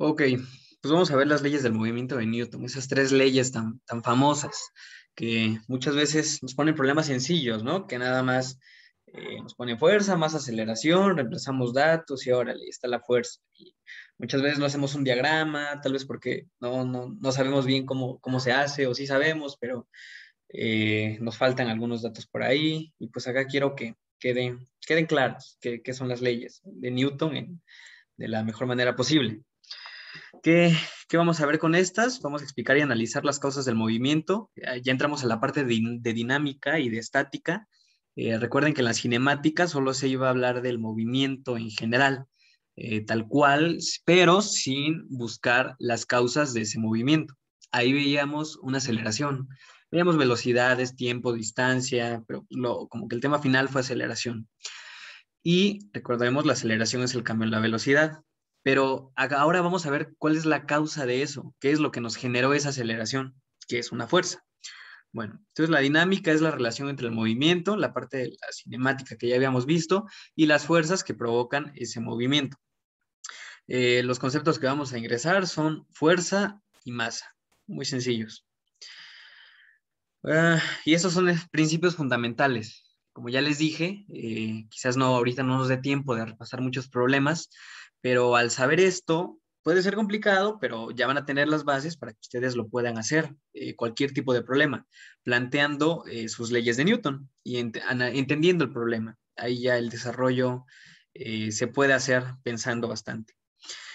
Ok, pues vamos a ver las leyes del movimiento de Newton, esas tres leyes tan famosas que muchas veces nos ponen problemas sencillos, ¿no? Que nada más nos ponen fuerza, más aceleración, reemplazamos datos y órale, ahí está la fuerza. Y muchas veces no hacemos un diagrama, tal vez porque no sabemos bien cómo se hace, o sí sabemos, pero nos faltan algunos datos por ahí. Y pues acá quiero que queden claros qué son las leyes de Newton de la mejor manera posible. ¿Qué vamos a ver con estas? Vamos a explicar y analizar las causas del movimiento. Ya entramos a la parte de dinámica y de estática. Recuerden que en las cinemáticas solo se iba a hablar del movimiento en general, tal cual, pero sin buscar las causas de ese movimiento. Ahí veíamos una aceleración, veíamos velocidades, tiempo, distancia, pero como que el tema final fue aceleración. Y recordemos, la aceleración es el cambio en la velocidad. Pero ahora vamos a ver cuál es la causa de eso, qué es lo que nos generó esa aceleración, que es una fuerza. Bueno, entonces la dinámica es la relación entre el movimiento, la parte de la cinemática que ya habíamos visto, y las fuerzas que provocan ese movimiento. Los conceptos que vamos a ingresar son fuerza y masa, muy sencillos. Y esos son principios fundamentales. Como ya les dije, quizás no ahorita no nos dé tiempo de repasar muchos problemas, pero al saber esto puede ser complicado, pero ya van a tener las bases para que ustedes lo puedan hacer, cualquier tipo de problema, planteando sus leyes de Newton y entendiendo el problema. Ahí ya el desarrollo se puede hacer pensando bastante.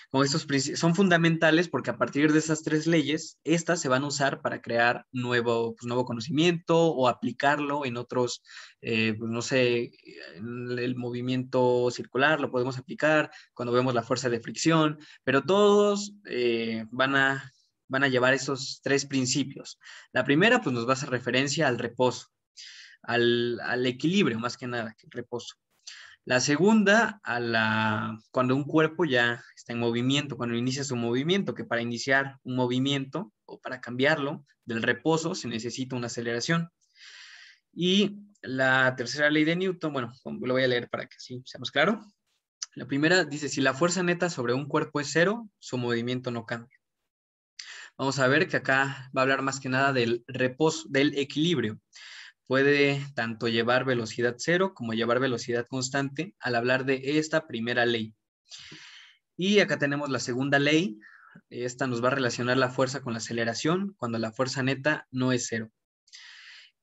Como estos son fundamentales porque a partir de esas tres leyes, estas se van a usar para crear nuevo conocimiento o aplicarlo en otros, pues no sé, el movimiento circular lo podemos aplicar cuando vemos la fuerza de fricción, pero todos van a llevar esos tres principios. La primera, pues nos va a hacer referencia al reposo, al equilibrio más que nada, que el reposo. La segunda, cuando un cuerpo ya está en movimiento, cuando inicia su movimiento, que para iniciar un movimiento o para cambiarlo del reposo se necesita una aceleración. Y la tercera ley de Newton, bueno, lo voy a leer para que así seamos claros. La primera dice, si la fuerza neta sobre un cuerpo es cero, su movimiento no cambia. Vamos a ver que acá va a hablar más que nada del reposo, del equilibrio. Puede tanto llevar velocidad cero como llevar velocidad constante al hablar de esta primera ley. Y acá tenemos la segunda ley. Esta nos va a relacionar la fuerza con la aceleración cuando la fuerza neta no es cero.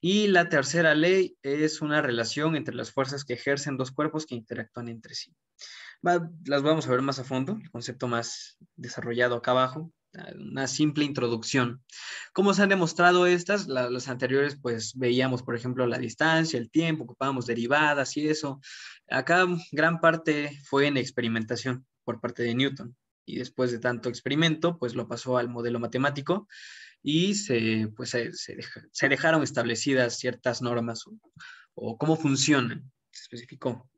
Y la tercera ley es una relación entre las fuerzas que ejercen dos cuerpos que interactúan entre sí. Las vamos a ver más a fondo, el concepto más desarrollado acá abajo, una simple introducción. ¿Cómo se han demostrado estas? Las anteriores, pues veíamos, por ejemplo, la distancia, el tiempo, ocupábamos derivadas y eso. Acá gran parte fue en experimentación por parte de Newton. Y después de tanto experimento, pues lo pasó al modelo matemático y se dejaron establecidas ciertas normas o cómo funcionan, se especificó.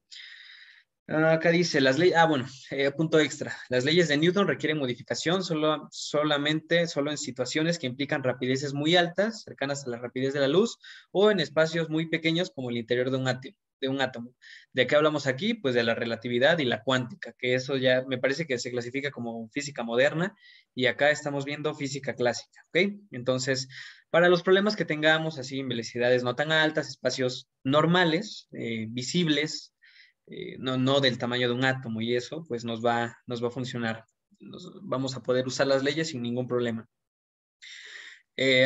Acá dice, punto extra. Las leyes de Newton requieren modificación solo en situaciones que implican rapideces muy altas, cercanas a la rapidez de la luz, o en espacios muy pequeños como el interior de un átomo. ¿De qué hablamos aquí? Pues de la relatividad y la cuántica, que eso ya me parece que se clasifica como física moderna, y acá estamos viendo física clásica, ¿ok? Entonces, para los problemas que tengamos, así en velocidades no tan altas, espacios normales, visibles, no del tamaño de un átomo y eso, pues nos va a funcionar. Vamos a poder usar las leyes sin ningún problema.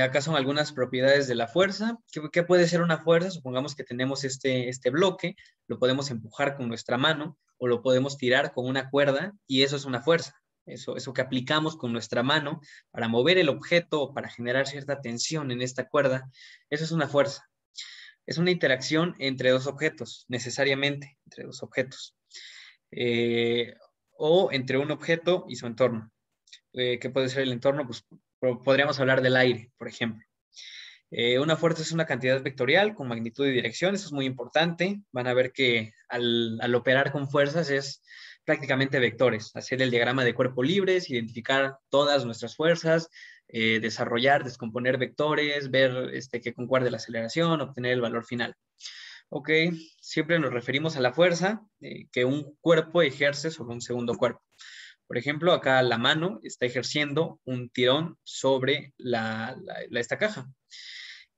Acá son algunas propiedades de la fuerza. ¿Qué puede ser una fuerza? Supongamos que tenemos este bloque, lo podemos empujar con nuestra mano o lo podemos tirar con una cuerda y eso es una fuerza. Eso que aplicamos con nuestra mano para mover el objeto o para generar cierta tensión en esta cuerda, eso es una fuerza. Es una interacción entre dos objetos, necesariamente entre dos objetos, eh, o entre un objeto y su entorno. ¿Qué puede ser el entorno? Pues podríamos hablar del aire, por ejemplo. Una fuerza es una cantidad vectorial con magnitud y dirección, eso es muy importante. Van a ver que al operar con fuerzas es prácticamente vectores, hacer el diagrama de cuerpo libres, identificar todas nuestras fuerzas, desarrollar, descomponer vectores, ver que concuerde la aceleración, obtener el valor final. Ok, siempre nos referimos a la fuerza que un cuerpo ejerce sobre un segundo cuerpo. Por ejemplo, acá la mano está ejerciendo un tirón sobre esta caja.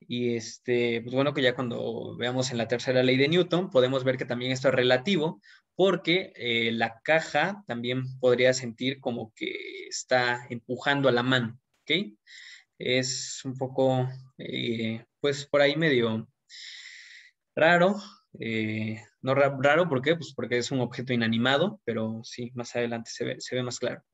Y pues bueno, que ya cuando veamos en la tercera ley de Newton, podemos ver que también esto es relativo, porque la caja también podría sentir como que está empujando a la mano, ¿ok? Es un poco, pues por ahí medio raro. No raro, ¿por qué? Pues porque es un objeto inanimado, pero sí, más adelante se ve más claro.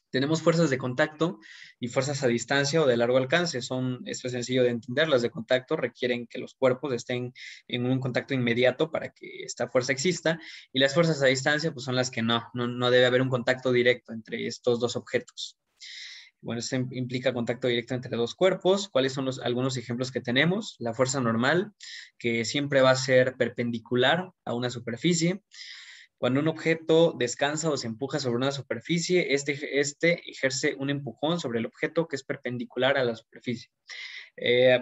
Tenemos fuerzas de contacto y fuerzas a distancia o de largo alcance. Esto es sencillo de entender. Las de contacto requieren que los cuerpos estén en un contacto inmediato para que esta fuerza exista. Y las fuerzas a distancia, pues son las que no debe haber un contacto directo entre estos dos objetos. Bueno, esto implica contacto directo entre dos cuerpos. ¿Cuáles son algunos ejemplos que tenemos? La fuerza normal, que siempre va a ser perpendicular a una superficie. Cuando un objeto descansa o se empuja sobre una superficie, este ejerce un empujón sobre el objeto que es perpendicular a la superficie.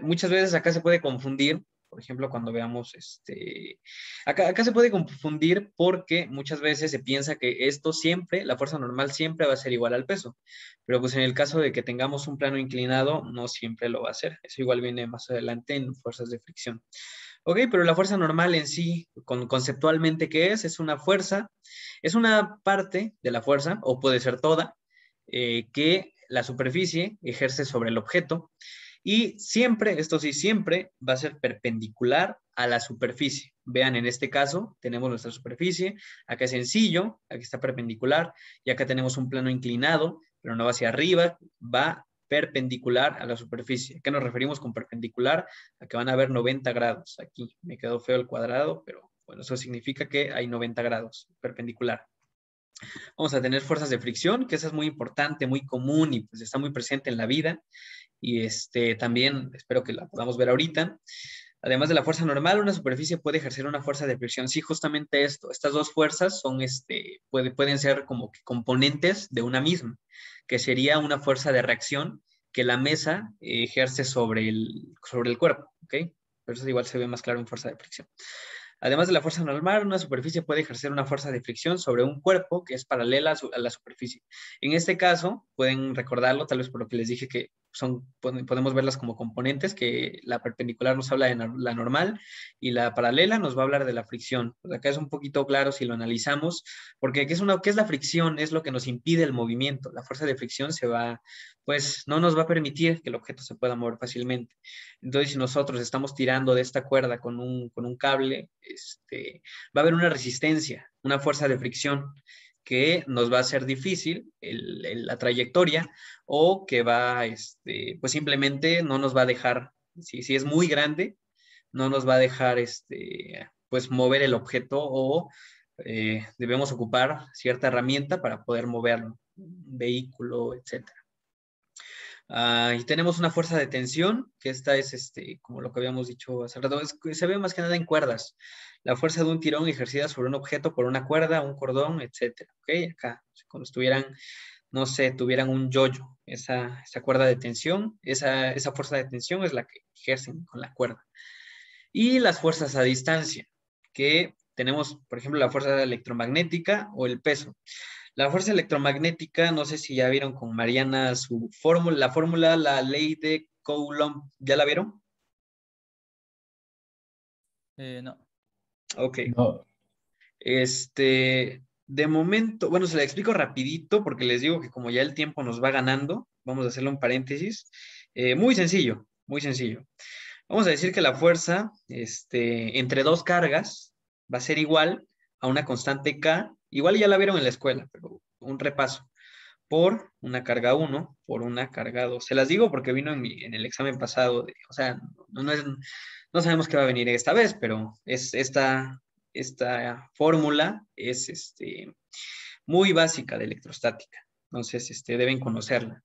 Muchas veces acá se puede confundir, por ejemplo, cuando veamos acá se puede confundir porque muchas veces se piensa que esto siempre, la fuerza normal siempre va a ser igual al peso, pero pues en el caso de que tengamos un plano inclinado, no siempre lo va a ser. Eso igual viene más adelante en fuerzas de fricción. Ok, pero la fuerza normal en sí, conceptualmente, ¿qué es? Es una fuerza, es una parte de la fuerza, o puede ser toda, que la superficie ejerce sobre el objeto y siempre, esto sí, siempre va a ser perpendicular a la superficie. Vean, en este caso tenemos nuestra superficie, acá es sencillo, aquí está perpendicular y acá tenemos un plano inclinado, pero no va hacia arriba, va perpendicular a la superficie. ¿A qué nos referimos con perpendicular? A que van a haber 90 grados. Aquí me quedó feo el cuadrado, pero bueno, eso significa que hay 90 grados perpendicular. Vamos a tener fuerzas de fricción, que esa es muy importante, muy común y pues está muy presente en la vida. Y también espero que la podamos ver ahorita. Además de la fuerza normal, una superficie puede ejercer una fuerza de fricción. Sí, justamente esto. Estas dos fuerzas son, pueden ser como que componentes de una misma, que sería una fuerza de reacción que la mesa ejerce sobre el cuerpo, ¿ok? Pero eso igual se ve más claro en fuerza de fricción. Además de la fuerza normal, una superficie puede ejercer una fuerza de fricción sobre un cuerpo que es paralela a la superficie. En este caso, pueden recordarlo, tal vez por lo que les dije que podemos verlas como componentes, que la perpendicular nos habla de la normal y la paralela nos va a hablar de la fricción. Pues acá es un poquito claro si lo analizamos, porque ¿qué es la fricción? Es lo que nos impide el movimiento. La fuerza de fricción pues no nos va a permitir que el objeto se pueda mover fácilmente. Entonces, si nosotros estamos tirando de esta cuerda con un cable, va a haber una resistencia, una fuerza de fricción que nos va a hacer difícil la trayectoria o que pues simplemente no nos va a dejar, si es muy grande, no nos va a dejar, pues mover el objeto o debemos ocupar cierta herramienta para poder moverlo, un vehículo, etcétera. Y tenemos una fuerza de tensión, que esta es, como lo que habíamos dicho hace rato, se ve más que nada en cuerdas. La fuerza de un tirón ejercida sobre un objeto por una cuerda, un cordón, etcétera. ¿Ok? Acá, cuando estuvieran, no sé, tuvieran un yoyo, esa cuerda de tensión, esa fuerza de tensión es la que ejercen con la cuerda. Y las fuerzas a distancia, que tenemos, por ejemplo, la fuerza electromagnética o el peso. La fuerza electromagnética, no sé si ya vieron con Mariana su fórmula, la ley de Coulomb, ¿ya la vieron? No. Ok. No, De momento, bueno, se la explico rapidito porque les digo que como ya el tiempo nos va ganando, vamos a hacerle un paréntesis. Muy sencillo, muy sencillo. Vamos a decir que la fuerza, entre dos cargas va a ser igual a una constante K, igual ya la vieron en la escuela, pero un repaso, por una carga 1, por una carga 2. Se las digo porque vino en el examen pasado, o sea, no sabemos qué va a venir esta vez, pero esta fórmula es muy básica de electrostática, entonces deben conocerla.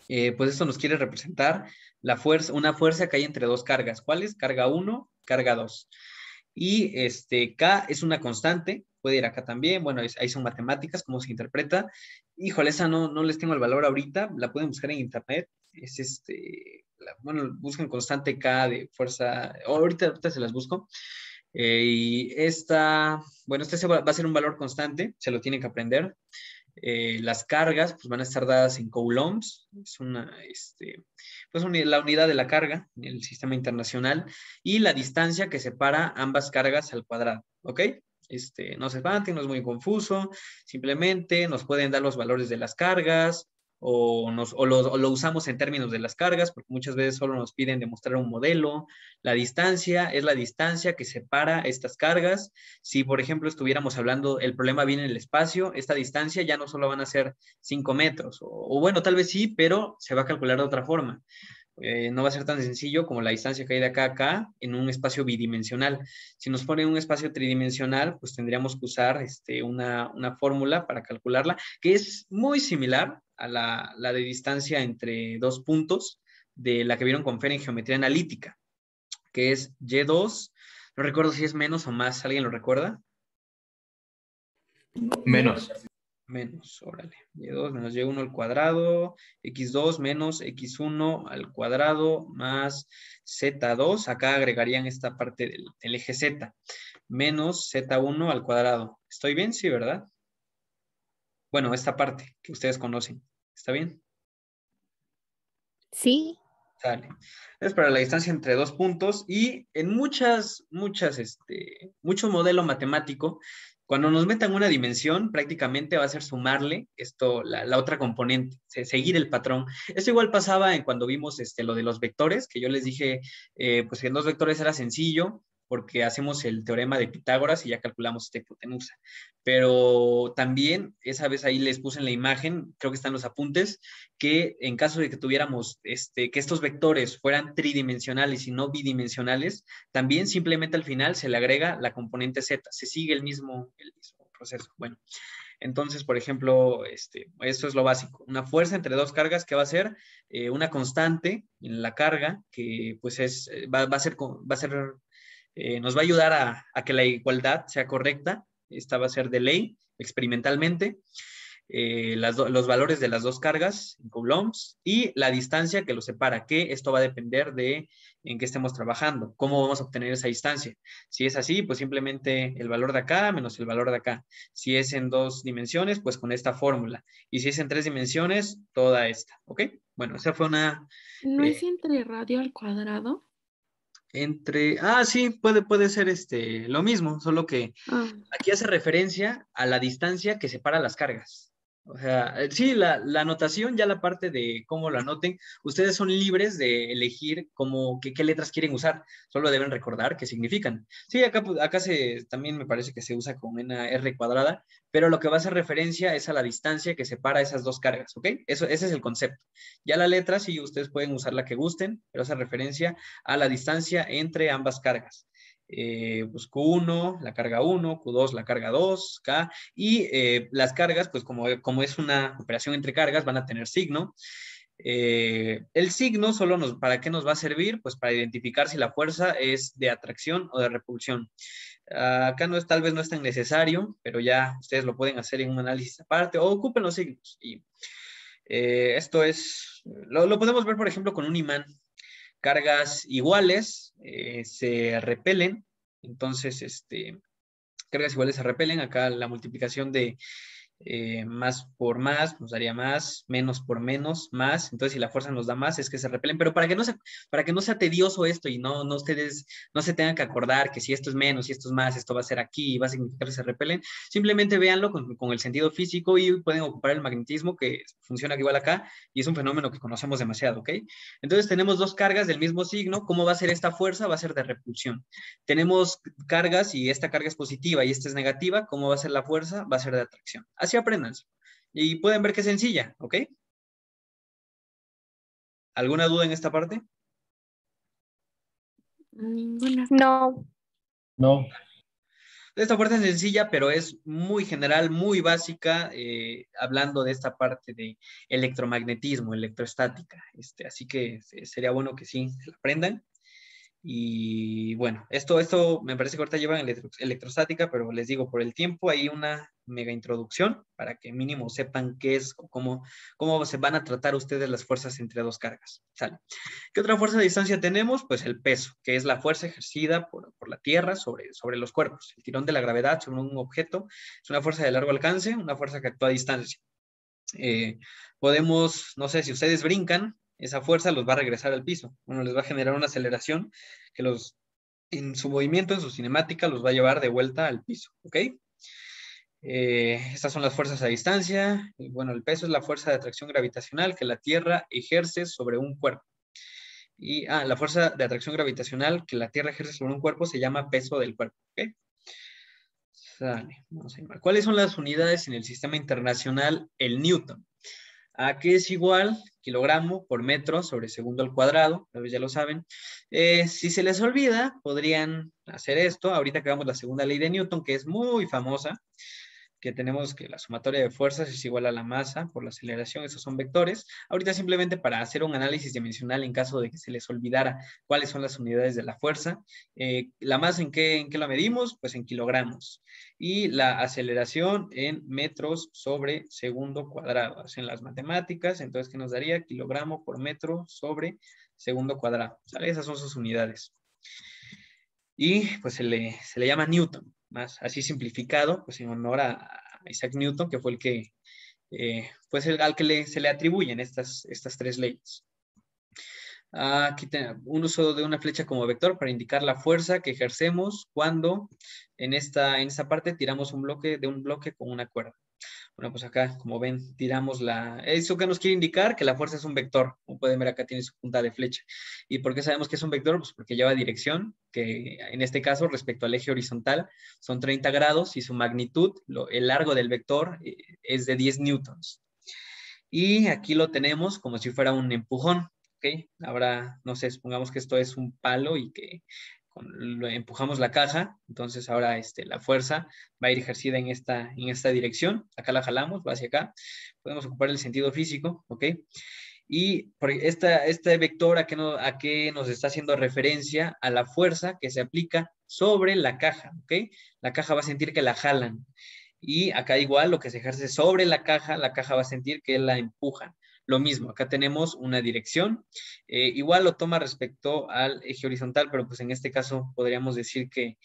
Pues esto nos quiere representar una fuerza que hay entre dos cargas. ¿Cuál es? Carga 1, carga 2. Y K es una constante, puede ir acá también, bueno, ahí son matemáticas, cómo se interpreta. Híjole, esa no les tengo el valor ahorita, la pueden buscar en internet. Es bueno, buscan constante K de fuerza, ahorita se las busco. Y bueno, va a ser un valor constante, se lo tienen que aprender. Las cargas pues, van a estar dadas en coulombs, es la unidad de la carga en el sistema internacional, y la distancia que separa ambas cargas al cuadrado, ¿ok? No se espanten, no es muy confuso, simplemente nos pueden dar los valores de las cargas, o lo usamos en términos de las cargas, porque muchas veces solo nos piden demostrar un modelo. La distancia es la distancia que separa estas cargas. Si, por ejemplo, estuviéramos hablando, el problema viene en el espacio, esta distancia ya no solo van a ser 5 metros, o bueno, tal vez sí, pero se va a calcular de otra forma. No va a ser tan sencillo como la distancia que hay de acá a acá en un espacio bidimensional. Si nos ponen un espacio tridimensional, pues tendríamos que usar una fórmula para calcularla, que es muy similar a la de distancia entre dos puntos de la que vieron con Fer en geometría analítica, que es Y2, no recuerdo si es menos o más, ¿alguien lo recuerda? Menos. Menos, órale. Y2 menos Y1 al cuadrado, X2 menos X1 al cuadrado más Z2. Acá agregarían esta parte del eje Z. Menos Z1 al cuadrado. ¿Estoy bien? Sí, ¿verdad? Bueno, esta parte que ustedes conocen. ¿Está bien? Sí. Sale. Es para la distancia entre dos puntos y en mucho modelo matemático, cuando nos metan una dimensión, prácticamente va a ser sumarle la otra componente, seguir el patrón. Esto igual pasaba en cuando vimos lo de los vectores, que yo les dije, pues que en dos vectores era sencillo, porque hacemos el teorema de Pitágoras y ya calculamos esta hipotenusa. Pero también, esa vez ahí les puse en la imagen, creo que están los apuntes, que en caso de que tuviéramos que estos vectores fueran tridimensionales y no bidimensionales, también simplemente al final se le agrega la componente z, se sigue el mismo proceso. Bueno, entonces, por ejemplo, esto es lo básico. Una fuerza entre dos cargas que va a ser una constante en la carga, que pues nos va a ayudar a que la igualdad sea correcta. Esta va a ser de ley experimentalmente. Los valores de las dos cargas en coulombs y la distancia que los separa, que esto va a depender de en qué estemos trabajando, cómo vamos a obtener esa distancia. Si es así, pues simplemente el valor de acá menos el valor de acá. Si es en dos dimensiones, pues con esta fórmula. Y si es en tres dimensiones, toda esta, ¿ok? Bueno, esa fue una... ¿No es entre radio al cuadrado? Sí, puede ser lo mismo, solo que Ah, aquí hace referencia a la distancia que separa las cargas. O sea, sí, la anotación, ya la parte de cómo lo anoten, ustedes son libres de elegir qué letras quieren usar, solo deben recordar qué significan. Sí, acá también me parece que se usa con una R cuadrada, pero lo que va a hacer referencia es a la distancia que separa esas dos cargas, ¿ok? Ese es el concepto. Ya la letra, sí, ustedes pueden usar la que gusten, pero hace referencia a la distancia entre ambas cargas. Pues Q1, la carga 1, Q2, la carga 2, K, y las cargas, pues como es una operación entre cargas, van a tener signo. El signo ¿para qué nos va a servir? Pues para identificar si la fuerza es de atracción o de repulsión. Acá tal vez no es tan necesario, pero ya ustedes lo pueden hacer en un análisis aparte o ocupen los signos. Y lo podemos ver, por ejemplo, con un imán. Cargas iguales se repelen, entonces, cargas iguales se repelen, acá la multiplicación de más por más nos daría más, menos por menos, más. Entonces, si la fuerza nos da más, es que se repelen. Pero para que no sea tedioso esto y ustedes no se tengan que acordar que si esto es menos, si esto es más, esto va a ser aquí y va a significar que se repelen, simplemente véanlo con el sentido físico y pueden ocupar el magnetismo que funciona igual acá y es un fenómeno que conocemos demasiado, ¿ok? Entonces, tenemos dos cargas del mismo signo. ¿Cómo va a ser esta fuerza? Va a ser de repulsión. Tenemos cargas y esta carga es positiva y esta es negativa. ¿Cómo va a ser la fuerza? Va a ser de atracción. Así aprendan. Y pueden ver que es sencilla, ¿ok? ¿Alguna duda en esta parte? ninguna. No. No. Esta parte es sencilla, pero es muy general, muy básica, hablando de esta parte de electromagnetismo, electrostática. Así que sería bueno que sí, la aprendan. Y bueno, esto me parece que ahorita llevan electrostática, pero les digo, por el tiempo hay una mega introducción para que mínimo sepan qué es o cómo se van a tratar ustedes las fuerzas entre dos cargas. ¿Sale? ¿Qué otra fuerza de distancia tenemos? Pues el peso, que es la fuerza ejercida por la Tierra sobre los cuerpos. El tirón de la gravedad sobre un objeto es una fuerza de largo alcance, una fuerza que actúa a distancia. Podemos, no sé, si ustedes brincan, esa fuerza los va a regresar al piso. Bueno, les va a generar una aceleración que en su movimiento, en su cinemática, los va a llevar de vuelta al piso, ¿ok? Estas son las fuerzas a distancia. Y bueno, el peso es la fuerza de atracción gravitacional que la Tierra ejerce sobre un cuerpo. Y la fuerza de atracción gravitacional que la Tierra ejerce sobre un cuerpo se llama peso del cuerpo, ¿ok? Sale, vamos a ir. ¿Cuáles son las unidades en el sistema internacional? El Newton. Que es igual kilogramo por metro sobre segundo al cuadrado, tal vez ya lo saben. Si se les olvida, podrían hacer esto. Ahorita acabamos la segunda ley de Newton, que es muy famosa, que tenemos que la sumatoria de fuerzas es igual a la masa por la aceleración, esos son vectores. Ahorita simplemente para hacer un análisis dimensional en caso de que se les olvidara cuáles son las unidades de la fuerza. La masa, ¿en qué la medimos? Pues en kilogramos. Y la aceleración en metros sobre segundo cuadrado. Hacen las matemáticas, entonces, ¿qué nos daría? Kilogramo por metro sobre segundo cuadrado. ¿Sale? Esas son sus unidades. Y pues se le llama Newton, más así simplificado, pues en honor a Isaac Newton, que fue el que, pues al que se le atribuyen estas tres leyes. Aquí tenemos un uso de una flecha como vector para indicar la fuerza que ejercemos cuando en esta parte tiramos un bloque con una cuerda. Bueno, pues acá, como ven, tiramos ¿eso que nos quiere indicar? Que la fuerza es un vector. Como pueden ver, acá tiene su punta de flecha. ¿Y por qué sabemos que es un vector? Pues porque lleva dirección, que en este caso, respecto al eje horizontal, son 30 grados y su magnitud, el largo del vector, es de 10 newtons. Y aquí lo tenemos como si fuera un empujón, ¿ok? Ahora, no sé, supongamos que esto es un palo y que empujamos la caja, entonces ahora la fuerza va a ir ejercida en esta dirección, acá la jalamos, va hacia acá, podemos ocupar el sentido físico, ¿ok? Y por este vector, ¿a qué nos está haciendo referencia? A la fuerza que se aplica sobre la caja, ¿ok? La caja va a sentir que la jalan. Y acá igual lo que se ejerce sobre la caja va a sentir que la empujan. Lo mismo, acá tenemos una dirección. Igual lo toma respecto al eje horizontal, pero pues en este caso podríamos decir que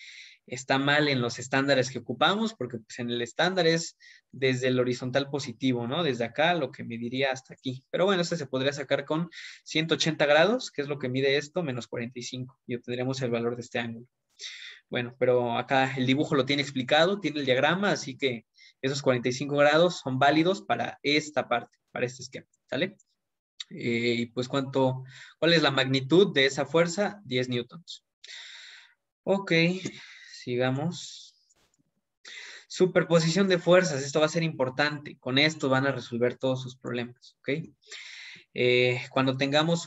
está mal en los estándares que ocupamos, porque pues en el estándar es desde el horizontal positivo, ¿no? Desde acá lo que mediría hasta aquí. Pero bueno, este se podría sacar con 180 grados, que es lo que mide esto, menos 45, y obtendríamos el valor de este ángulo. Bueno, pero acá el dibujo lo tiene explicado, tiene el diagrama, así que esos 45 grados son válidos para esta parte, para este esquema, ¿sale? Y pues ¿cuál es la magnitud de esa fuerza? 10 newtons. Ok, sigamos. Superposición de fuerzas, esto va a ser importante. Con esto van a resolver todos sus problemas, ¿ok? Cuando tengamos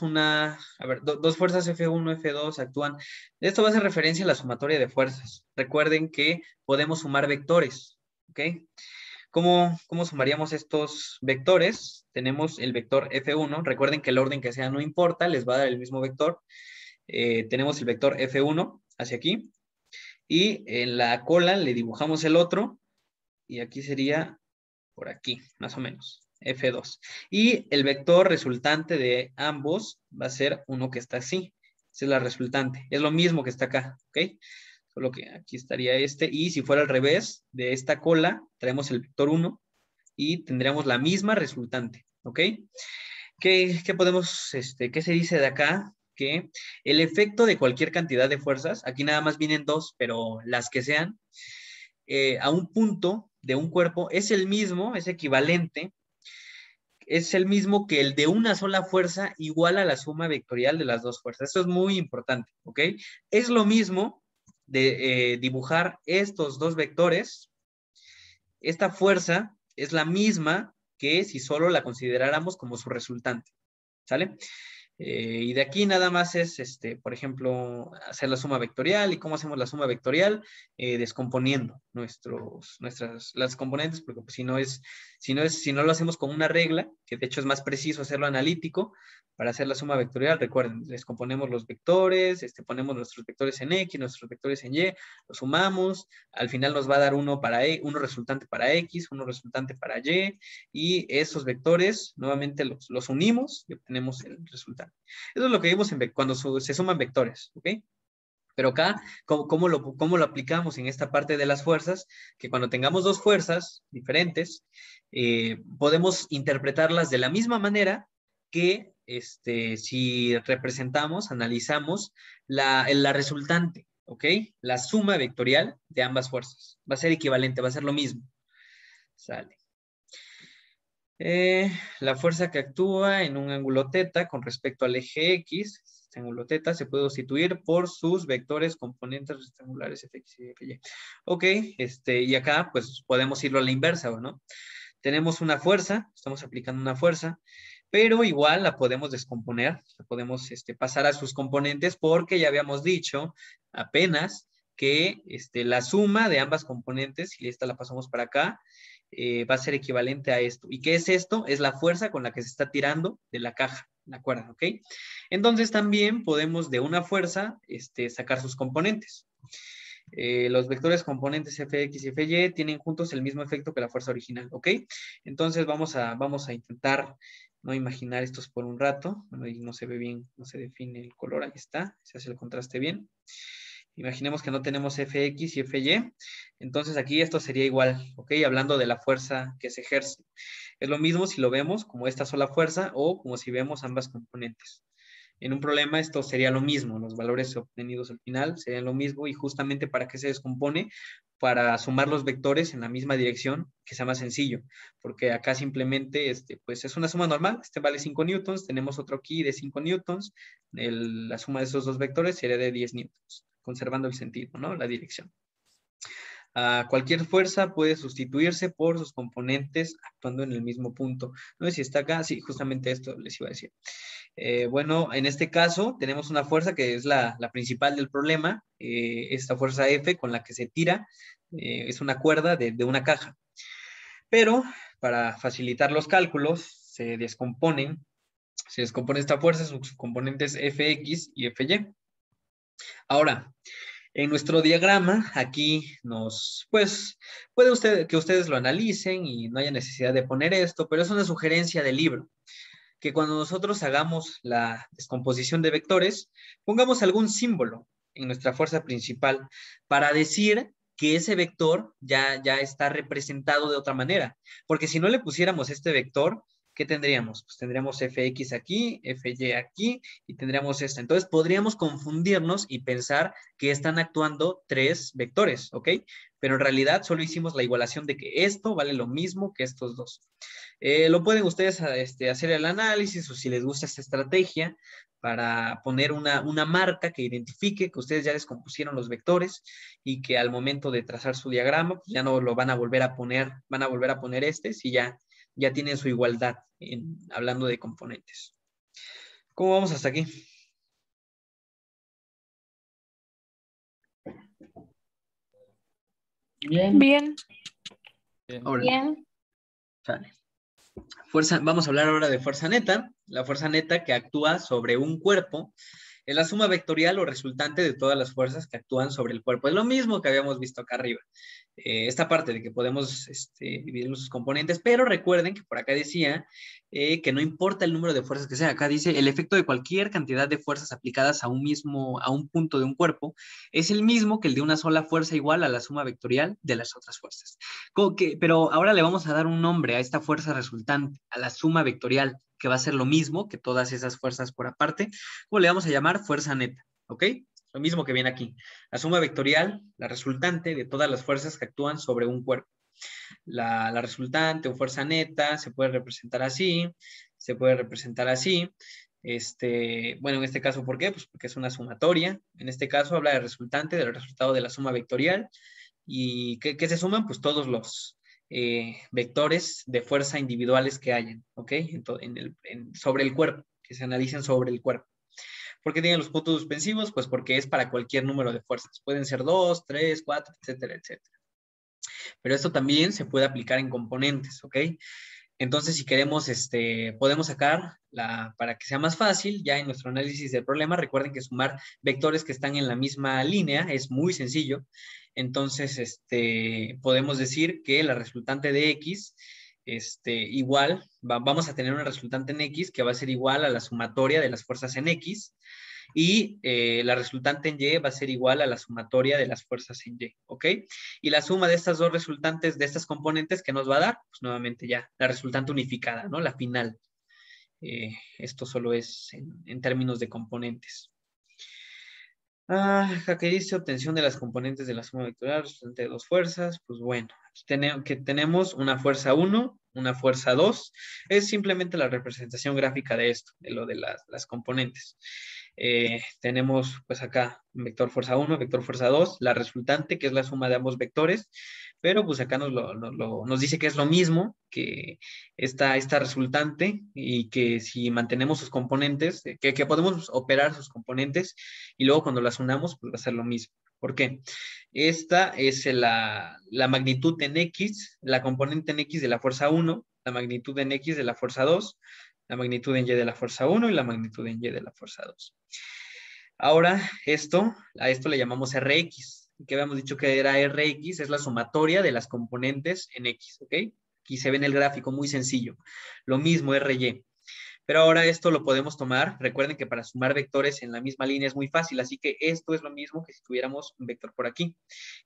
dos fuerzas F1, F2 actúan, esto va a hacer referencia a la sumatoria de fuerzas. Recuerden que podemos sumar vectores, ¿ok? ¿Cómo sumaríamos estos vectores? Tenemos el vector F1, recuerden que el orden que sea no importa, les va a dar el mismo vector. Tenemos el vector F1 hacia aquí, y en la cola le dibujamos el otro, y aquí sería por aquí, más o menos. F2. Y el vector resultante de ambos va a ser uno que está así. Esa es la resultante. Es lo mismo que está acá, ¿ok? Solo que aquí estaría este. Y si fuera al revés de esta cola, traemos el vector 1 y tendríamos la misma resultante, ¿ok? ¿Qué se dice de acá? Que el efecto de cualquier cantidad de fuerzas, aquí nada más vienen dos, pero las que sean, a un punto de un cuerpo es el mismo, es equivalente, es el mismo que el de una sola fuerza igual a la suma vectorial de las dos fuerzas. Eso es muy importante, ¿ok? Es lo mismo de dibujar estos dos vectores. Esta fuerza es la misma que si solo la consideráramos como su resultante, ¿sale? Y de aquí nada más es, por ejemplo, hacer la suma vectorial. ¿Y cómo hacemos la suma vectorial? Descomponiendo las componentes, porque pues, si no lo hacemos con una regla, que de hecho es más preciso hacerlo analítico, para hacer la suma vectorial, recuerden, descomponemos los vectores, ponemos nuestros vectores en X, nuestros vectores en Y, los sumamos, al final nos va a dar uno resultante para X, uno resultante para Y, y esos vectores nuevamente los unimos y obtenemos el resultado. Eso es lo que vimos cuando se suman vectores, ¿ok? Pero acá, ¿cómo lo aplicamos en esta parte de las fuerzas? Que cuando tengamos dos fuerzas diferentes, podemos interpretarlas de la misma manera que si analizamos la resultante, ¿ok? La suma vectorial de ambas fuerzas. Va a ser equivalente, va a ser lo mismo. Sale. La fuerza que actúa en un ángulo θ con respecto al eje X, este ángulo θ se puede sustituir por sus vectores componentes rectangulares Fx y Fy. Ok, y acá pues podemos irlo a la inversa, ¿no? Tenemos una fuerza, estamos aplicando una fuerza, pero igual la podemos descomponer, la podemos pasar a sus componentes porque ya habíamos dicho apenas que la suma de ambas componentes, y esta la pasamos para acá, va a ser equivalente a esto. ¿Y qué es esto? Es la fuerza con la que se está tirando de la caja, ¿de acuerdo? ¿Ok? Entonces también podemos de una fuerza sacar sus componentes. Los vectores componentes Fx y Fy tienen juntos el mismo efecto que la fuerza original, ¿ok? Entonces vamos a intentar no imaginar estos por un rato. Bueno, ahí no se ve bien, no se define el color, ahí está, se hace el contraste bien. Imaginemos que no tenemos Fx y Fy, entonces aquí esto sería igual, ¿ok? Hablando de la fuerza que se ejerce. Es lo mismo si lo vemos como esta sola fuerza o como si vemos ambas componentes. En un problema esto sería lo mismo, los valores obtenidos al final serían lo mismo y justamente para qué se descompone, para sumar los vectores en la misma dirección, que sea más sencillo, porque acá simplemente pues es una suma normal, vale 5 newtons, tenemos otro aquí de 5 newtons, la suma de esos dos vectores sería de 10 newtons, conservando el sentido, ¿no? La dirección. Cualquier fuerza puede sustituirse por sus componentes actuando en el mismo punto. No sé si está acá, sí, justamente esto les iba a decir. Bueno, en este caso tenemos una fuerza que es la principal del problema, esta fuerza F con la que se tira, es una cuerda de una caja. Pero para facilitar los cálculos se descompone esta fuerza, sus componentes Fx y Fy. Ahora, en nuestro diagrama, aquí pues, puede que ustedes lo analicen y no haya necesidad de poner esto, pero es una sugerencia del libro, que cuando nosotros hagamos la descomposición de vectores, pongamos algún símbolo en nuestra fuerza principal para decir que ese vector ya está representado de otra manera, porque si no le pusiéramos este vector, ¿qué tendríamos? Pues tendríamos Fx aquí, Fy aquí, y tendríamos esta. Entonces podríamos confundirnos y pensar que están actuando tres vectores, ¿ok? Pero en realidad solo hicimos la igualación de que esto vale lo mismo que estos dos. Lo pueden ustedes hacer el análisis o si les gusta esta estrategia para poner una marca que identifique que ustedes ya descompusieron los vectores y que al momento de trazar su diagrama pues ya no lo van a volver a poner, van a volver a poner si ya tienen su igualdad hablando de componentes. ¿Cómo vamos hasta aquí? Bien. Bien. Ahora, Bien. sale. Vamos a hablar ahora de fuerza neta. La fuerza neta que actúa sobre un cuerpo es la suma vectorial o resultante de todas las fuerzas que actúan sobre el cuerpo. Es lo mismo que habíamos visto acá arriba. Esta parte de que podemos dividir sus componentes, pero recuerden que por acá decía que no importa el número de fuerzas que sea. Acá dice el efecto de cualquier cantidad de fuerzas aplicadas a un punto de un cuerpo es el mismo que el de una sola fuerza igual a la suma vectorial de las otras fuerzas. Pero ahora le vamos a dar un nombre a esta fuerza resultante, a la suma vectorial, que va a ser lo mismo que todas esas fuerzas por aparte. ¿Cómo le vamos a llamar? Fuerza neta, ¿ok? Lo mismo que viene aquí. La suma vectorial, la resultante de todas las fuerzas que actúan sobre un cuerpo. La resultante o fuerza neta se puede representar así, se puede representar así. Bueno, en este caso, ¿por qué? Pues porque es una sumatoria. En este caso habla de resultante, del resultado de la suma vectorial. ¿Y qué se suman? Pues todos los vectores de fuerza individuales que hayan, ¿ok? Sobre el cuerpo. que se analicen sobre el cuerpo. ¿Por qué tienen los puntos suspensivos? Pues porque es para cualquier número de fuerzas. Pueden ser 2, 3, 4, etcétera, etcétera. Pero esto también se puede aplicar en componentes, ¿ok? Entonces, si queremos, podemos sacar, para que sea más fácil, ya en nuestro análisis del problema, recuerden que sumar vectores que están en la misma línea es muy sencillo. Entonces, podemos decir que la resultante de X, igual, vamos a tener una resultante en X que va a ser igual a la sumatoria de las fuerzas en X, y la resultante en Y va a ser igual a la sumatoria de las fuerzas en Y, ¿ok? Y la suma de estas dos resultantes, de estas componentes, ¿qué nos va a dar? Pues nuevamente ya, la resultante unificada, ¿no? La final. Esto solo es en términos de componentes. Aquí dice obtención de las componentes de la suma vectorial resultante de dos fuerzas. Pues bueno, aquí tenemos una fuerza 1, una fuerza 2. Es simplemente la representación gráfica de esto, de lo de las componentes. Tenemos pues acá un vector fuerza 1, vector fuerza 2, la resultante que es la suma de ambos vectores, pero pues acá nos dice que es lo mismo que esta resultante y que si mantenemos sus componentes, que podemos operar sus componentes y luego cuando las unamos pues va a ser lo mismo. ¿Por qué? Esta es la magnitud en X, la componente en X de la fuerza 1, la magnitud en X de la fuerza 2, la magnitud en Y de la fuerza 1 y la magnitud en Y de la fuerza 2. Ahora, a esto le llamamos Rx, que habíamos dicho que era Rx, es la sumatoria de las componentes en X, ¿ok? Aquí se ve en el gráfico muy sencillo. Lo mismo Ry. Pero ahora esto lo podemos tomar. Recuerden que para sumar vectores en la misma línea es muy fácil, así que esto es lo mismo que si tuviéramos un vector por aquí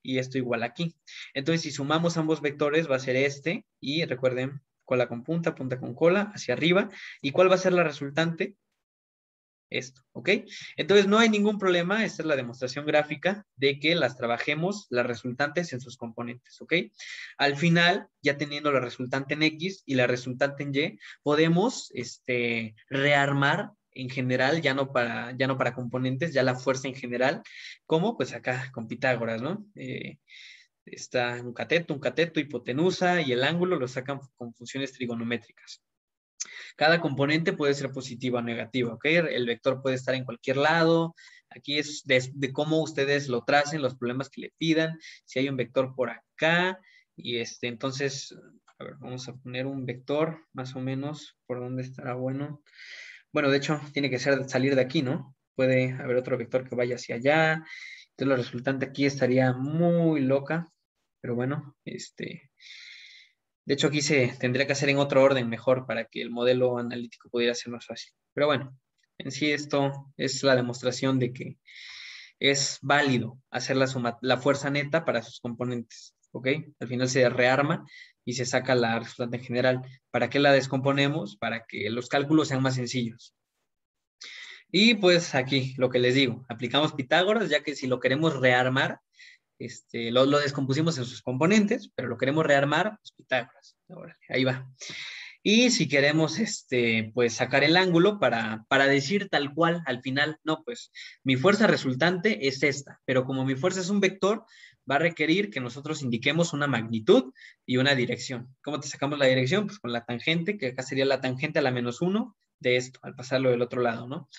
y esto igual aquí. Entonces, si sumamos ambos vectores va a ser y recuerden, cola con punta, punta con cola, hacia arriba. ¿Y cuál va a ser la resultante? Esto, ¿ok? Entonces no hay ningún problema, esta es la demostración gráfica de que las trabajemos, las resultantes en sus componentes, ¿ok? Al final, ya teniendo la resultante en X y la resultante en Y, podemos rearmar en general, ya no para componentes, ya la fuerza en general, como pues acá con Pitágoras, ¿no? Está un cateto, hipotenusa y el ángulo lo sacan con funciones trigonométricas. Cada componente puede ser positiva o negativa, ¿ok? El vector puede estar en cualquier lado. Aquí es de cómo ustedes lo tracen, los problemas que le pidan. Si hay un vector por acá, y entonces, a ver, vamos a poner un vector más o menos por dónde estará bueno. Bueno, de hecho, tiene que salir de aquí, ¿no? Puede haber otro vector que vaya hacia allá. Entonces, la resultante aquí estaría muy loca, pero bueno, de hecho, aquí se tendría que hacer en otro orden mejor para que el modelo analítico pudiera ser más fácil. Pero bueno, en sí esto es la demostración de que es válido hacer la fuerza neta para sus componentes, ¿ok? Al final se rearma y se saca la resultante en general. ¿Para qué la descomponemos? Para que los cálculos sean más sencillos. Y pues aquí, lo que les digo, aplicamos Pitágoras, ya que si lo queremos rearmar, lo descompusimos en sus componentes, pero lo queremos rearmar, pues Pitágoras. Ahora, ahí va. Y si queremos, pues sacar el ángulo para decir tal cual al final, no, pues mi fuerza resultante es esta, pero como mi fuerza es un vector, va a requerir que nosotros indiquemos una magnitud y una dirección. ¿Cómo te sacamos la dirección? Pues con la tangente, que acá sería la tangente a la -1 de esto, al pasarlo del otro lado, ¿no?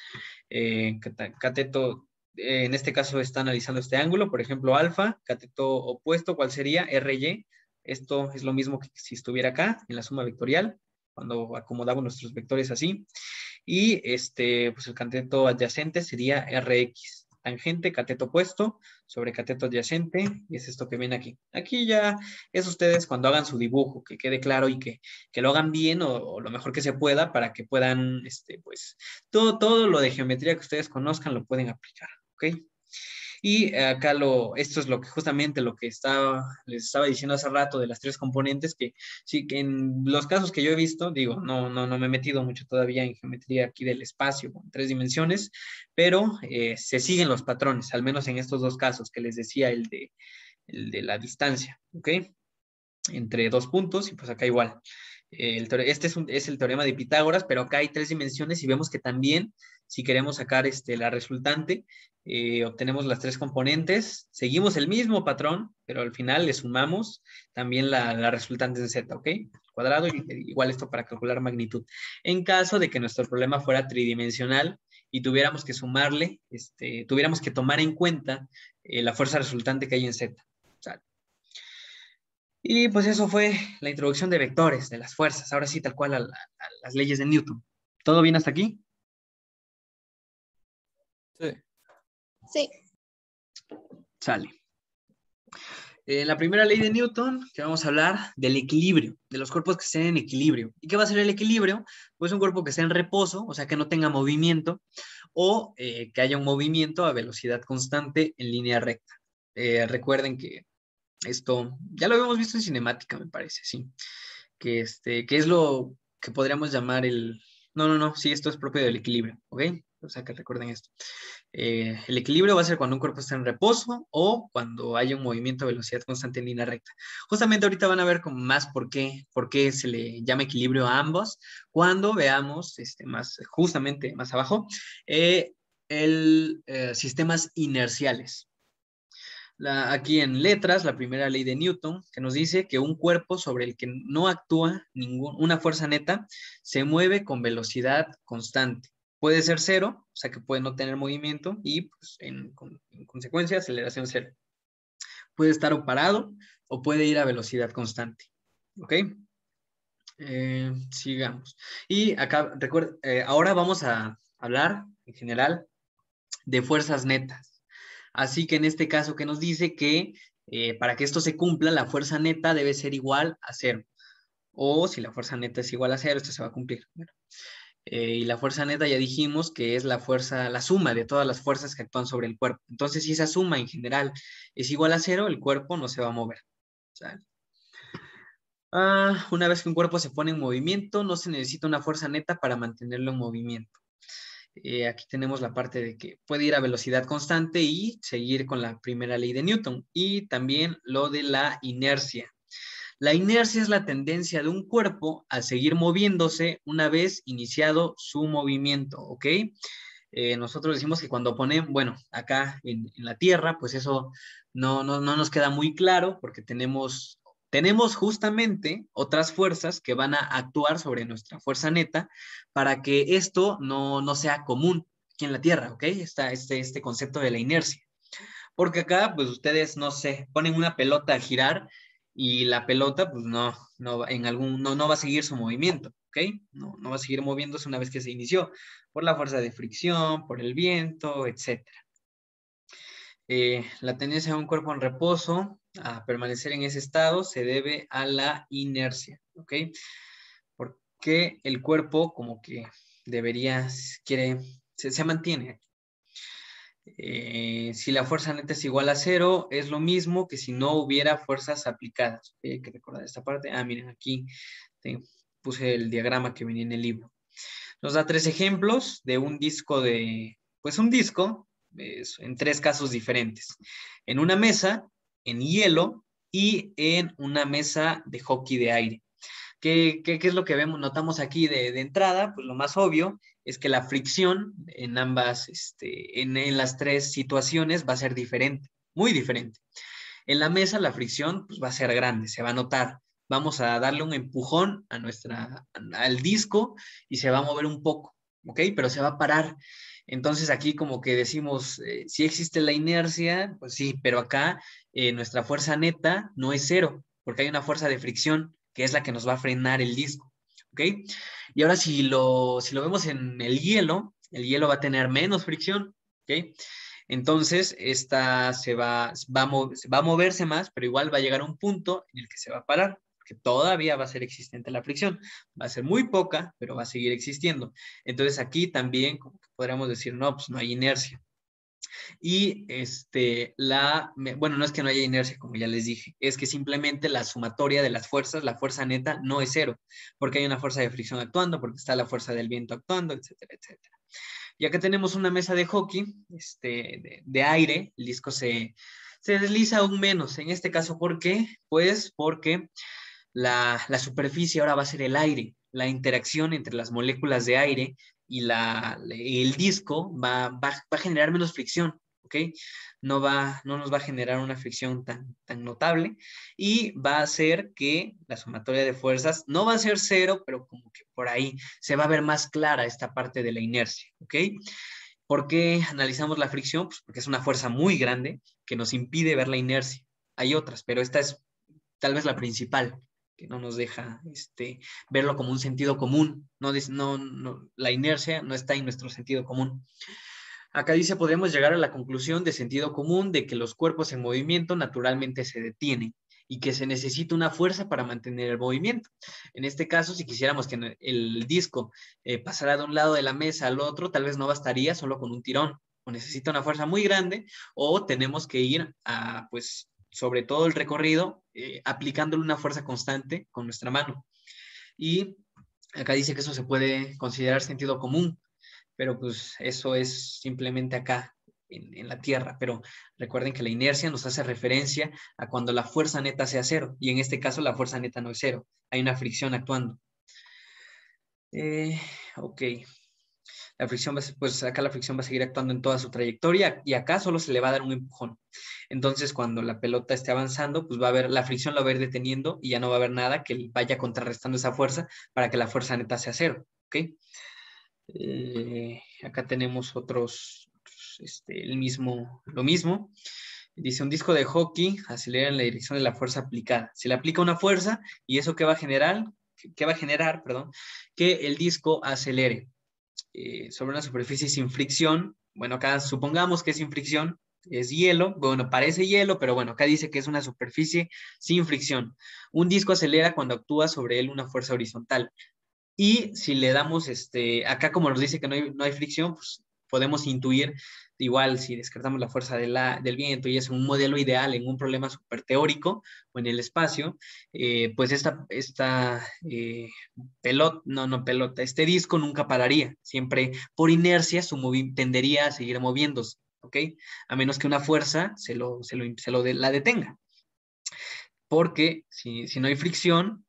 Cateto, en este caso está analizando este ángulo, por ejemplo, alfa, cateto opuesto, ¿cuál sería? Ry. Esto es lo mismo que si estuviera acá, en la suma vectorial, cuando acomodamos nuestros vectores así. Y pues el cateto adyacente sería Rx. Tangente, cateto opuesto sobre cateto adyacente, y es esto que ven aquí. Aquí ya es ustedes cuando hagan su dibujo, que quede claro y que lo hagan bien o lo mejor que se pueda para que puedan, pues, todo lo de geometría que ustedes conozcan lo pueden aplicar, ¿ok? Y acá esto es lo que justamente lo que les estaba diciendo hace rato de las tres componentes, que sí, que en los casos que yo he visto, digo, no me he metido mucho todavía en geometría aquí del espacio con 3 dimensiones, pero se siguen los patrones, al menos en estos dos casos que les decía, el de la distancia, ¿ok? Entre dos puntos y pues acá igual. Este es el teorema de Pitágoras, pero acá hay 3 dimensiones y vemos que también, si queremos sacar la resultante, obtenemos las 3 componentes, seguimos el mismo patrón, pero al final le sumamos también la resultante en Z, ¿ok? cuadrado y igual esto para calcular magnitud. En caso de que nuestro problema fuera tridimensional y tuviéramos que sumarle, tuviéramos que tomar en cuenta la fuerza resultante que hay en Z. ¿Sale? Y pues eso fue la introducción de vectores, de las fuerzas. Ahora sí, tal cual a las leyes de Newton. ¿Todo bien hasta aquí? Sí. Sí. Sale. La primera ley de Newton, que vamos a hablar del equilibrio, de los cuerpos que estén en equilibrio. ¿Y qué va a ser el equilibrio? Pues un cuerpo que esté en reposo, o sea, que no tenga movimiento, o que haya un movimiento a velocidad constante en línea recta. Recuerden que esto ya lo habíamos visto en cinemática, me parece, sí. Que es lo que podríamos llamar el... No, sí, esto es propio del equilibrio, ¿ok? O sea, que recuerden esto. El equilibrio va a ser cuando un cuerpo está en reposo o cuando haya un movimiento a velocidad constante en línea recta. Justamente ahorita van a ver como más por qué se le llama equilibrio a ambos cuando veamos justamente más abajo sistemas inerciales. Aquí en letras, la primera ley de Newton, que nos dice que un cuerpo sobre el que no actúa una fuerza neta se mueve con velocidad constante. Puede ser cero, o sea que puede no tener movimiento y pues, en consecuencia aceleración cero. Puede estar o parado o puede ir a velocidad constante. ¿Ok? Sigamos. Y acá, recuerda, ahora vamos a hablar en general de fuerzas netas. Así que en este caso que nos dice que para que esto se cumpla, la fuerza neta debe ser igual a cero. O si la fuerza neta es igual a cero, esto se va a cumplir. Bueno, y la fuerza neta ya dijimos que es la suma de todas las fuerzas que actúan sobre el cuerpo. Entonces, si esa suma en general es igual a cero, el cuerpo no se va a mover. ¿Sale? Una vez que un cuerpo se pone en movimiento, no se necesita una fuerza neta para mantenerlo en movimiento. Aquí tenemos la parte de que puede ir a velocidad constante y seguir con la primera ley de Newton. Y también lo de la inercia. La inercia es la tendencia de un cuerpo a seguir moviéndose una vez iniciado su movimiento, ¿ok? Nosotros decimos que cuando bueno, acá en la Tierra, pues eso no nos queda muy claro porque tenemos justamente otras fuerzas que van a actuar sobre nuestra fuerza neta para que esto no sea común aquí en la Tierra, ¿ok? Está este concepto de la inercia. Porque acá, pues ustedes, no sé, ponen una pelota a girar y la pelota, pues no va a seguir su movimiento, ¿ok? No va a seguir moviéndose una vez que se inició, por la fuerza de fricción, por el viento, etc. La tendencia de un cuerpo en reposo a permanecer en ese estado se debe a la inercia, ¿ok? Porque el cuerpo como que se mantiene. Si la fuerza neta es igual a cero, es lo mismo que si no hubiera fuerzas aplicadas. Hay que recordar esta parte. Miren, aquí puse el diagrama que venía en el libro. Nos da 3 ejemplos de un disco en 3 casos diferentes. En una mesa, en hielo y en una mesa de hockey de aire. ¿Qué es lo que notamos aquí de entrada? Pues lo más obvio es que la fricción en ambas, en las 3 situaciones va a ser diferente, muy diferente. En la mesa la fricción pues, va a ser grande, se va a notar. Vamos a darle un empujón al disco y se va a mover un poco, ¿ok? Pero se va a parar. Entonces aquí como que decimos, si existe la inercia, pues sí, pero acá nuestra fuerza neta no es cero, porque hay una fuerza de fricción que es la que nos va a frenar el disco, ¿ok? Y ahora si lo vemos en el hielo va a tener menos fricción, ¿ok? Entonces, esta va a moverse más, pero igual va a llegar a un punto en el que se va a parar, porque todavía va a ser existente la fricción. Va a ser muy poca, pero va a seguir existiendo. Entonces, aquí también como que podríamos decir, no, pues no hay inercia. Y bueno, no es que no haya inercia, como ya les dije, es que simplemente la sumatoria de las fuerzas, la fuerza neta, no es cero, porque hay una fuerza de fricción actuando, porque está la fuerza del viento actuando, etcétera, etcétera. Y acá tenemos una mesa de hockey de aire, el disco se desliza aún menos. En este caso, ¿por qué? Pues porque la superficie ahora va a ser el aire. La interacción entre las moléculas de aire y el disco va a generar menos fricción. ¿ok? No nos va a generar una fricción tan notable y va a hacer que la sumatoria de fuerzas no va a ser cero, pero como que por ahí se va a ver más clara esta parte de la inercia, ¿ok? ¿Por qué analizamos la fricción? Pues porque es una fuerza muy grande que nos impide ver la inercia. Hay otras, pero esta es tal vez la principal, que no nos deja verlo como un sentido común. La inercia no está en nuestro sentido común. Acá dice, podemos llegar a la conclusión de sentido común de que los cuerpos en movimiento naturalmente se detienen y que se necesita una fuerza para mantener el movimiento. En este caso, si quisiéramos que el disco pasara de un lado de la mesa al otro, tal vez no bastaría solo con un tirón, o necesita una fuerza muy grande, o tenemos que ir a, pues, sobre todo el recorrido, aplicándole una fuerza constante con nuestra mano. Y acá dice que eso se puede considerar sentido común, pero pues eso es simplemente acá en la Tierra. Pero recuerden que la inercia nos hace referencia a cuando la fuerza neta sea cero, y en este caso la fuerza neta no es cero, hay una fricción actuando. Ok. La fricción pues acá la fricción va a seguir actuando en toda su trayectoria y acá solo se le va a dar un empujón. Entonces, cuando la pelota esté avanzando, pues la fricción la va a ir deteniendo y ya no va a haber nada que vaya contrarrestando esa fuerza para que la fuerza neta sea cero, ¿ok? Acá tenemos lo mismo. Dice, un disco de hockey acelera en la dirección de la fuerza aplicada. Se le aplica una fuerza y eso ¿qué va a generar? ¿Qué va a generar, perdón? Que el disco acelere sobre una superficie sin fricción. Bueno, acá supongamos que es sin fricción, es hielo. Bueno, parece hielo, pero bueno, acá dice que es una superficie sin fricción. Un disco acelera cuando actúa sobre él una fuerza horizontal. Y si le damos, acá como nos dice que no hay fricción, pues podemos intuir, igual si descartamos la fuerza del viento y es un modelo ideal en un problema súper teórico o en el espacio, pues este disco nunca pararía, siempre por inercia tendería a seguir moviéndose, ¿ok? A menos que una fuerza la detenga. Porque si no hay fricción,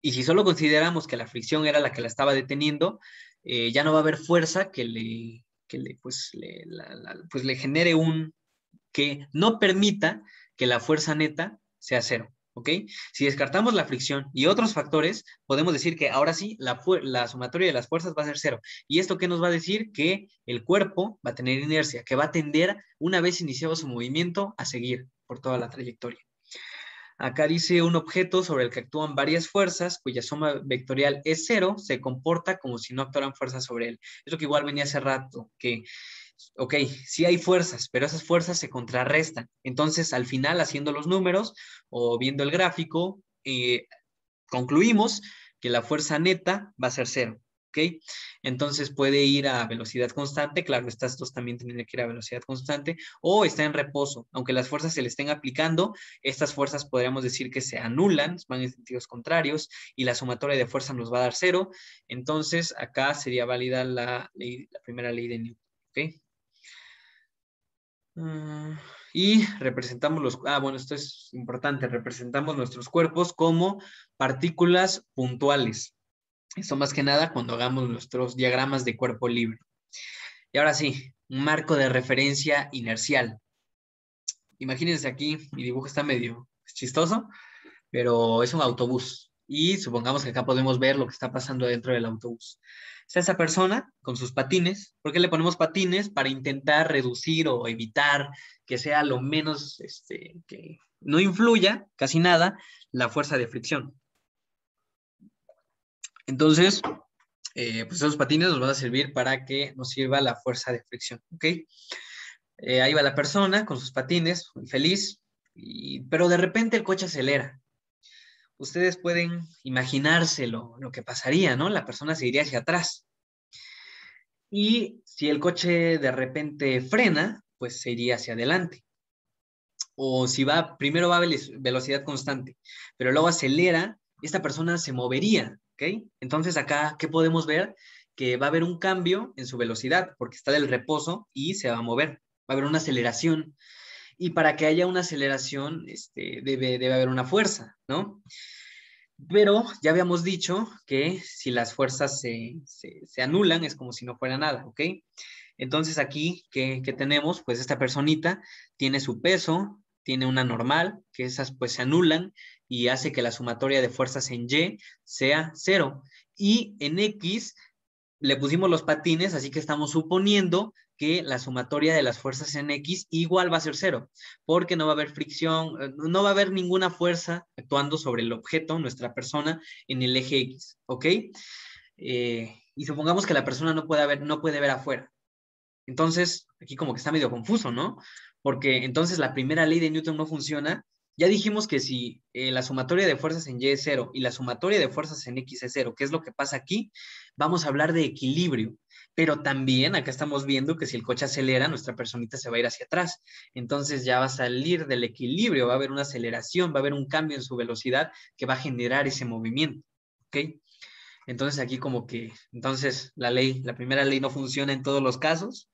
y si solo consideramos que la fricción era la que la estaba deteniendo, ya no va a haber fuerza pues le genere que no permita que la fuerza neta sea cero, ¿ok? Si descartamos la fricción y otros factores, podemos decir que ahora sí, la sumatoria de las fuerzas va a ser cero. ¿Y esto qué nos va a decir? Que el cuerpo va a tener inercia, que va a tender, una vez iniciado su movimiento, a seguir por toda la trayectoria. Acá dice un objeto sobre el que actúan varias fuerzas, cuya suma vectorial es cero, se comporta como si no actuaran fuerzas sobre él. Es lo que igual venía hace rato, que, ok, sí hay fuerzas, pero esas fuerzas se contrarrestan. Entonces, al final, haciendo los números o viendo el gráfico, concluimos que la fuerza neta va a ser cero. ¿Ok? Entonces puede ir a velocidad constante, claro, estas dos también tienen que ir a velocidad constante, o está en reposo, aunque las fuerzas se le estén aplicando, estas fuerzas podríamos decir que se anulan, van en sentidos contrarios, y la sumatoria de fuerza nos va a dar cero, entonces acá sería válida la primera ley de Newton. ¿Ok? Y representamos bueno, esto es importante, representamos nuestros cuerpos como partículas puntuales. Esto más que nada cuando hagamos nuestros diagramas de cuerpo libre. Y ahora sí, un marco de referencia inercial. Imagínense aquí, mi dibujo está medio chistoso, pero es un autobús. Y supongamos que acá podemos ver lo que está pasando dentro del autobús. Está esa persona con sus patines. ¿Por qué le ponemos patines? Para intentar reducir o evitar que sea lo menos, que no influya casi nada la fuerza de fricción. Entonces, pues esos patines nos van a servir para que nos sirva la fuerza de fricción, ¿ok? Ahí va la persona con sus patines, muy feliz, pero de repente el coche acelera. Ustedes pueden imaginárselo, lo que pasaría, ¿no? La persona se iría hacia atrás. Y si el coche de repente frena, pues se iría hacia adelante. O si primero va a velocidad constante, pero luego acelera, esta persona se movería, ¿ok? Entonces acá, ¿qué podemos ver? Que va a haber un cambio en su velocidad, porque está del reposo y se va a mover. Va a haber una aceleración. Y para que haya una aceleración, debe haber una fuerza, ¿no? Pero ya habíamos dicho que si las fuerzas se anulan, es como si no fuera nada, ¿ok? Entonces aquí, ¿qué tenemos? Pues esta personita tiene su peso, tiene una normal, que esas pues se anulan y hace que la sumatoria de fuerzas en Y sea 0. Y en X le pusimos los patines, así que estamos suponiendo que la sumatoria de las fuerzas en X igual va a ser 0, porque no va a haber fricción, no va a haber ninguna fuerza actuando sobre el objeto, nuestra persona, en el eje X, ¿ok? Y supongamos que la persona no puede ver afuera. Entonces, aquí como que está medio confuso, ¿no? Porque entonces la primera ley de Newton no funciona. Ya dijimos que si la sumatoria de fuerzas en Y es 0 y la sumatoria de fuerzas en X es 0, ¿qué es lo que pasa aquí? Vamos a hablar de equilibrio. Pero también acá estamos viendo que si el coche acelera, nuestra personita se va a ir hacia atrás. Entonces ya va a salir del equilibrio, va a haber una aceleración, va a haber un cambio en su velocidad que va a generar ese movimiento. ¿Ok? Entonces aquí como que, entonces la primera ley no funciona en todos los casos,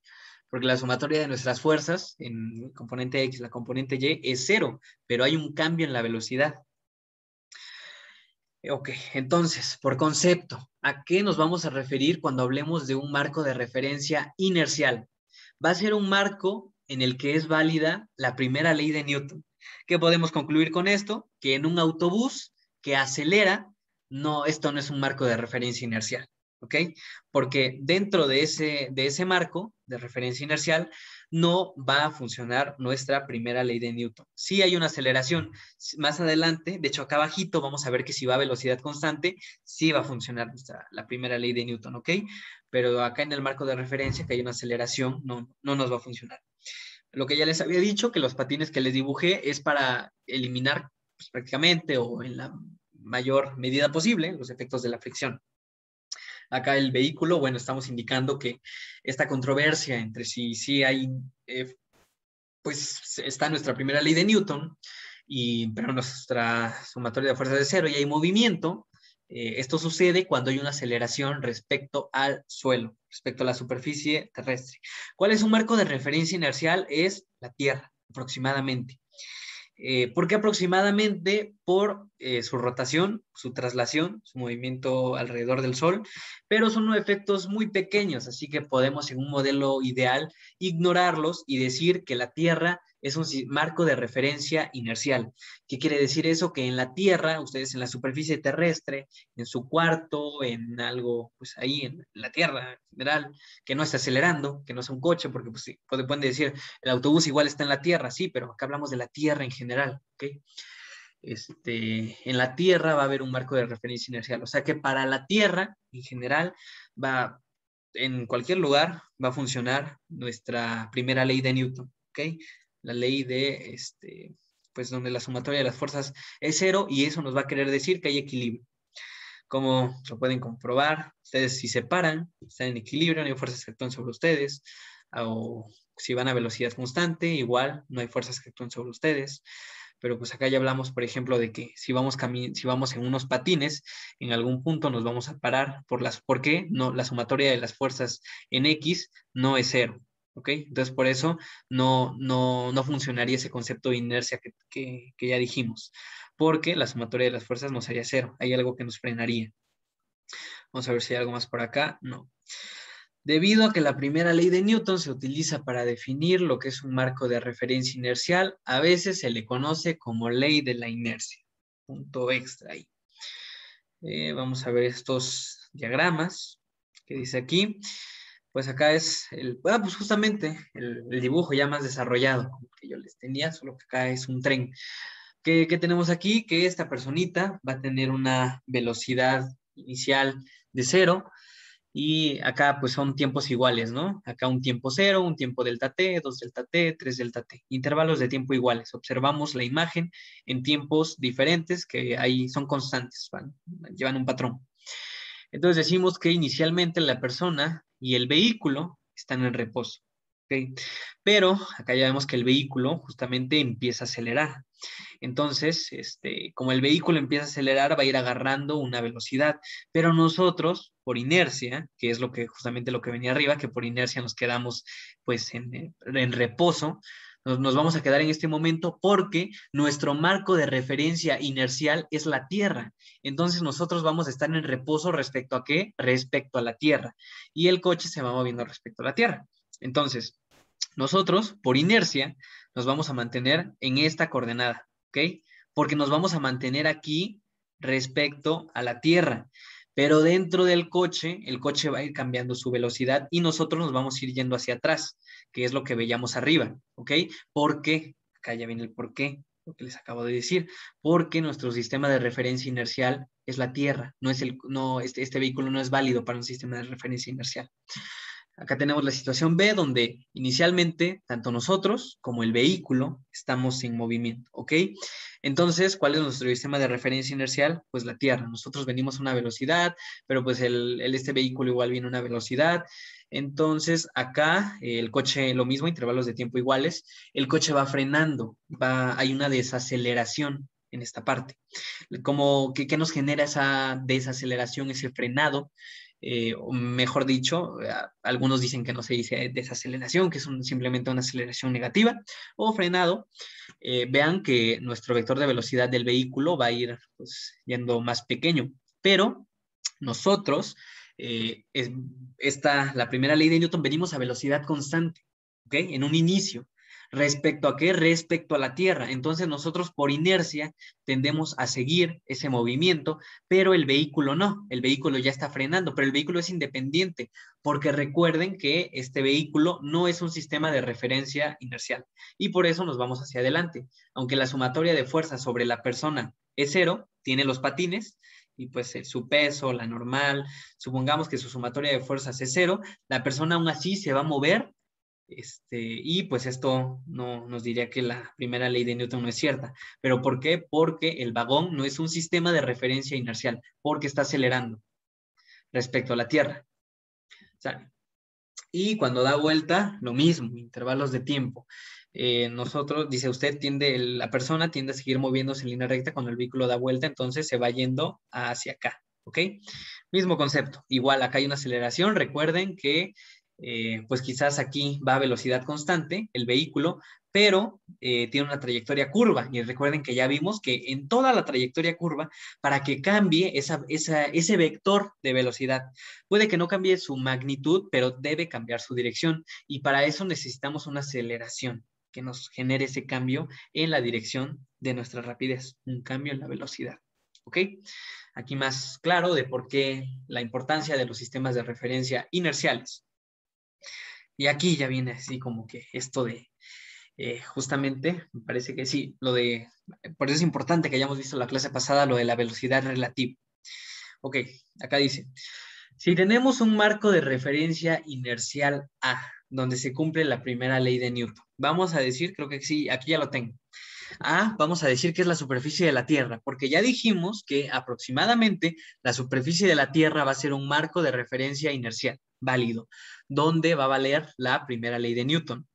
porque la sumatoria de nuestras fuerzas en el componente X, la componente Y, es 0, pero hay un cambio en la velocidad. Ok, entonces, por concepto, ¿a qué nos vamos a referir cuando hablemos de un marco de referencia inercial? Va a ser un marco en el que es válida la primera ley de Newton. ¿Qué podemos concluir con esto? Que en un autobús que acelera, no, esto no es un marco de referencia inercial, ¿ok? Porque dentro de ese marco de referencia inercial no va a funcionar nuestra primera ley de Newton. Sí hay una aceleración. Más adelante, de hecho acá abajito, vamos a ver que si va a velocidad constante, sí va a funcionar la primera ley de Newton, ¿ok? Pero acá en el marco de referencia, que hay una aceleración, no nos va a funcionar. Lo que ya les había dicho, que los patines que les dibujé es para eliminar pues, prácticamente o en la mayor medida posible los efectos de la fricción. Acá el vehículo, bueno, estamos indicando que esta controversia entre si hay, pues está nuestra primera ley de Newton, pero nuestra sumatoria de fuerzas de 0 y hay movimiento. Esto sucede cuando hay una aceleración respecto al suelo, respecto a la superficie terrestre. ¿Cuál es un marco de referencia inercial? Es la Tierra, aproximadamente. ¿Por qué aproximadamente? Por su rotación, su traslación, su movimiento alrededor del Sol, pero son efectos muy pequeños, así que podemos en un modelo ideal ignorarlos y decir que la Tierra es un marco de referencia inercial. ¿Qué quiere decir eso? Que en la Tierra, ustedes en la superficie terrestre, en su cuarto, en algo, pues ahí en la Tierra en general, que no está acelerando, que no es un coche, porque pues, sí, pueden decir, el autobús igual está en la Tierra, sí, pero acá hablamos de la Tierra en general, ¿ok? En la Tierra va a haber un marco de referencia inercial, o sea que para la Tierra en general va, en cualquier lugar va a funcionar nuestra primera ley de Newton, ¿ok? La ley de, pues donde la sumatoria de las fuerzas es 0 y eso nos va a querer decir que hay equilibrio. Como lo pueden comprobar, ustedes si se paran, están en equilibrio, no hay fuerzas que actúan sobre ustedes, o si van a velocidad constante, igual no hay fuerzas que actúan sobre ustedes. Pero pues acá ya hablamos, por ejemplo, de que si vamos en unos patines, en algún punto nos vamos a parar ¿por qué? No, la sumatoria de las fuerzas en X no es 0, ¿ok? Entonces por eso no funcionaría ese concepto de inercia que ya dijimos, porque la sumatoria de las fuerzas no sería 0, hay algo que nos frenaría. Vamos a ver si hay algo más por acá. No. Debido a que la primera ley de Newton se utiliza para definir lo que es un marco de referencia inercial, a veces se le conoce como ley de la inercia. Punto extra ahí. Vamos a ver estos diagramas que dice aquí. Pues acá es pues justamente el dibujo ya más desarrollado que yo les tenía, solo que acá es un tren. ¿Qué tenemos aquí? Que esta personita va a tener una velocidad inicial de 0 y acá pues son tiempos iguales, ¿no? Acá un tiempo 0, un tiempo delta t, 2 delta t, 3 delta t. Intervalos de tiempo iguales. Observamos la imagen en tiempos diferentes que ahí son constantes, ¿vale? Llevan un patrón. Entonces decimos que inicialmente la persona y el vehículo están en reposo. ¿Okay? Pero acá ya vemos que el vehículo justamente empieza a acelerar. Entonces, como el vehículo empieza a acelerar, va a ir agarrando una velocidad, pero nosotros, por inercia, que es justamente lo que venía arriba, que por inercia nos quedamos pues en reposo, Nos vamos a quedar en este momento porque nuestro marco de referencia inercial es la Tierra. Entonces nosotros vamos a estar en reposo respecto a ¿qué? Respecto a la Tierra. Y el coche se va moviendo respecto a la Tierra. Entonces, nosotros, por inercia, nos vamos a mantener en esta coordenada, ¿ok? Porque nos vamos a mantener aquí respecto a la Tierra. Pero dentro del coche, el coche va a ir cambiando su velocidad y nosotros nos vamos a ir yendo hacia atrás, que es lo que veíamos arriba, ¿ok? ¿Por qué? Acá ya viene el por qué, lo que les acabo de decir. Porque nuestro sistema de referencia inercial es la Tierra, este vehículo no es válido para un sistema de referencia inercial. Acá tenemos la situación B, donde inicialmente tanto nosotros como el vehículo estamos en movimiento, ¿ok? Entonces, ¿cuál es nuestro sistema de referencia inercial? Pues la Tierra. Nosotros venimos a una velocidad, pero pues este vehículo igual viene a una velocidad. Entonces, acá el coche, lo mismo, intervalos de tiempo iguales, el coche va frenando, hay una desaceleración en esta parte. ¿Qué nos genera esa desaceleración, ese frenado? O mejor dicho, algunos dicen que no se dice desaceleración, que es simplemente una aceleración negativa o frenado. Vean que nuestro vector de velocidad del vehículo va a ir pues, yendo más pequeño, pero nosotros, la primera ley de Newton, venimos a velocidad constante, ¿ok? En un inicio. ¿Respecto a qué? Respecto a la Tierra. Entonces nosotros por inercia tendemos a seguir ese movimiento, pero el vehículo no. El vehículo ya está frenando, pero el vehículo es independiente, porque recuerden que este vehículo no es un sistema de referencia inercial y por eso nos vamos hacia adelante. Aunque la sumatoria de fuerzas sobre la persona es cero, tiene los patines, y pues su peso, la normal, supongamos que su sumatoria de fuerzas es cero, la persona aún así se va a mover, y pues esto no nos diría que la primera ley de Newton no es cierta. ¿Pero por qué? Porque el vagón no es un sistema de referencia inercial, porque está acelerando respecto a la Tierra. ¿Sale? Y cuando da vuelta, lo mismo, intervalos de tiempo. Dice usted, la persona tiende a seguir moviéndose en línea recta cuando el vehículo da vuelta, entonces se va yendo hacia acá, ¿ok? Mismo concepto. Igual, acá hay una aceleración. Recuerden que, pues quizás aquí va a velocidad constante el vehículo, pero tiene una trayectoria curva. Y recuerden que ya vimos que en toda la trayectoria curva, para que cambie ese vector de velocidad, puede que no cambie su magnitud, pero debe cambiar su dirección. Y para eso necesitamos una aceleración que nos genere ese cambio en la dirección de nuestra rapidez, un cambio en la velocidad. ¿Ok? Aquí más claro de por qué la importancia de los sistemas de referencia inerciales. Y aquí ya viene así como que esto de, justamente, me parece que sí, por eso es importante que hayamos visto la clase pasada lo de la velocidad relativa. Ok, acá dice, si tenemos un marco de referencia inercial A, donde se cumple la primera ley de Newton, vamos a decir, creo que sí, aquí ya lo tengo. A, vamos a decir que es la superficie de la Tierra, porque ya dijimos que aproximadamente la superficie de la Tierra va a ser un marco de referencia inercial válido, donde va a valer la primera ley de Newton.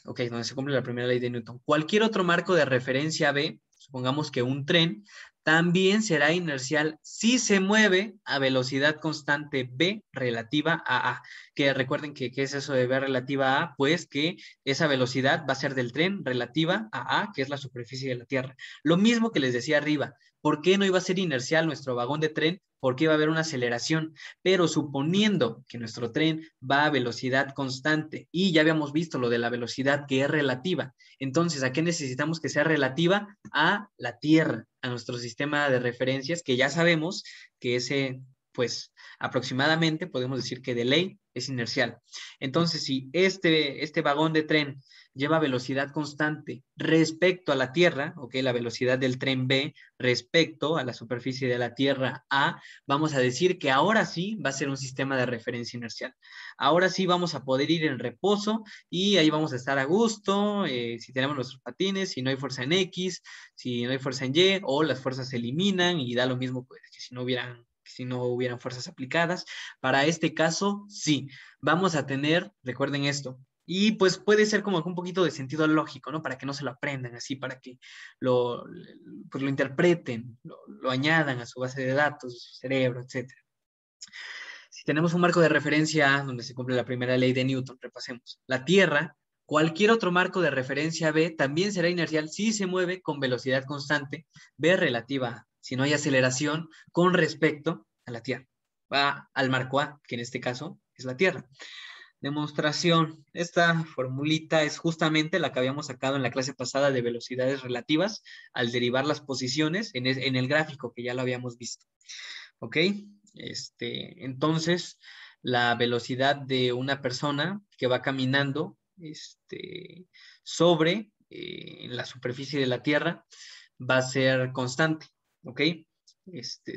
Ok, donde se cumple la primera ley de Newton. Cualquier otro marco de referencia B, supongamos que un tren, también será inercial si se mueve a velocidad constante B relativa a A. Que recuerden que, ¿qué es eso de B relativa a A? Pues que esa velocidad va a ser del tren relativa a A, que es la superficie de la Tierra. Lo mismo que les decía arriba. ¿Por qué no iba a ser inercial nuestro vagón de tren? Porque iba a haber una aceleración. Pero suponiendo que nuestro tren va a velocidad constante y ya habíamos visto lo de la velocidad que es relativa, entonces, ¿a qué necesitamos que sea relativa? A la Tierra, a nuestro sistema de referencias, que ya sabemos que ese, pues, aproximadamente podemos decir que de ley es inercial. Entonces, si este vagón de tren lleva velocidad constante respecto a la Tierra, ok, la velocidad del tren B respecto a la superficie de la Tierra A, vamos a decir que ahora sí va a ser un sistema de referencia inercial. Ahora sí vamos a poder ir en reposo y ahí vamos a estar a gusto, si tenemos nuestros patines, si no hay fuerza en X, si no hay fuerza en Y, o las fuerzas se eliminan y da lo mismo pues, que si no hubieran fuerzas aplicadas. Para este caso, sí, vamos a tener, recuerden esto, y pues puede ser como un poquito de sentido lógico, ¿no? Para que no se lo aprendan así, para que pues lo interpreten, lo añadan a su base de datos, a su cerebro, etcétera. Si tenemos un marco de referencia donde se cumple la primera ley de Newton, repasemos. La Tierra Cualquier otro marco de referencia B también será inercial si se mueve con velocidad constante B relativa, si no hay aceleración con respecto a la Tierra. Va al marco A, que en este caso es la Tierra. Demostración. Esta formulita es justamente la que habíamos sacado en la clase pasada de velocidades relativas al derivar las posiciones en el gráfico que ya lo habíamos visto. ¿Ok? Entonces, la velocidad de una persona que va caminando sobre la superficie de la Tierra va a ser constante. ¿Ok?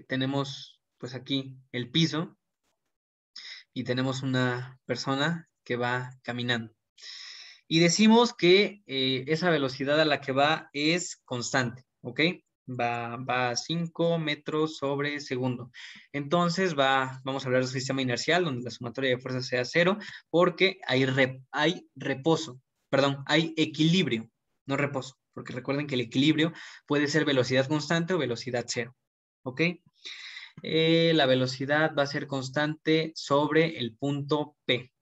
Tenemos pues aquí el piso y tenemos una persona que va caminando. Y decimos que esa velocidad a la que va es constante, ¿ok? Va a 5 metros sobre segundo. Entonces vamos a hablar de un sistema inercial donde la sumatoria de fuerzas sea cero porque hay reposo, perdón, hay equilibrio, no reposo, porque recuerden que el equilibrio puede ser velocidad constante o velocidad cero, ¿ok? La velocidad va a ser constante sobre el punto P.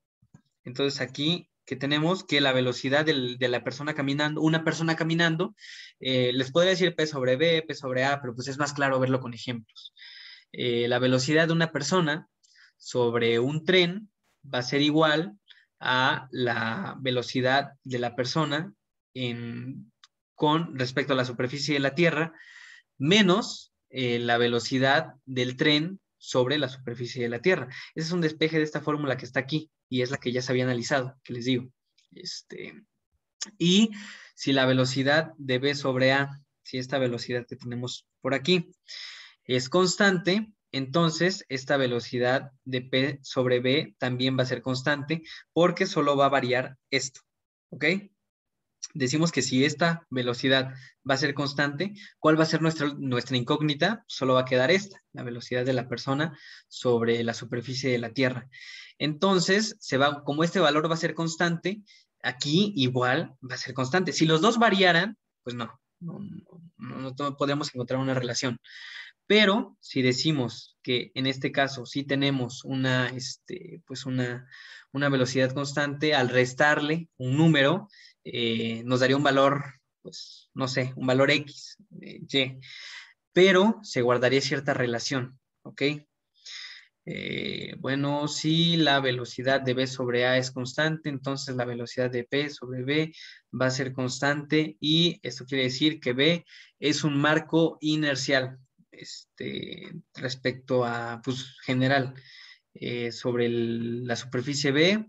Entonces aquí que tenemos que la velocidad de la persona caminando, una persona caminando, les podría decir P sobre B, P sobre A, pero pues es más claro verlo con ejemplos. La velocidad de una persona sobre un tren va a ser igual a la velocidad de la persona con respecto a la superficie de la Tierra, menos la velocidad del tren sobre la superficie de la Tierra. Ese es un despeje de esta fórmula que está aquí y es la que ya se había analizado, que les digo. Y si la velocidad de B sobre A, si esta velocidad que tenemos por aquí es constante, entonces esta velocidad de P sobre B también va a ser constante porque solo va a variar esto, ¿ok? Decimos que si esta velocidad va a ser constante, ¿cuál va a ser nuestra incógnita? Solo va a quedar esta, la velocidad de la persona sobre la superficie de la Tierra. Entonces, como este valor va a ser constante, aquí igual va a ser constante. Si los dos variaran, pues no podemos encontrar una relación. Pero si decimos que en este caso sí tenemos una velocidad constante, al restarle un número, nos daría un valor, pues, no sé, un valor X, Y, pero se guardaría cierta relación, ¿ok? Bueno, si la velocidad de B sobre A es constante, entonces la velocidad de P sobre B va a ser constante y esto quiere decir que B es un marco inercial respecto a, pues, general. Sobre la superficie B,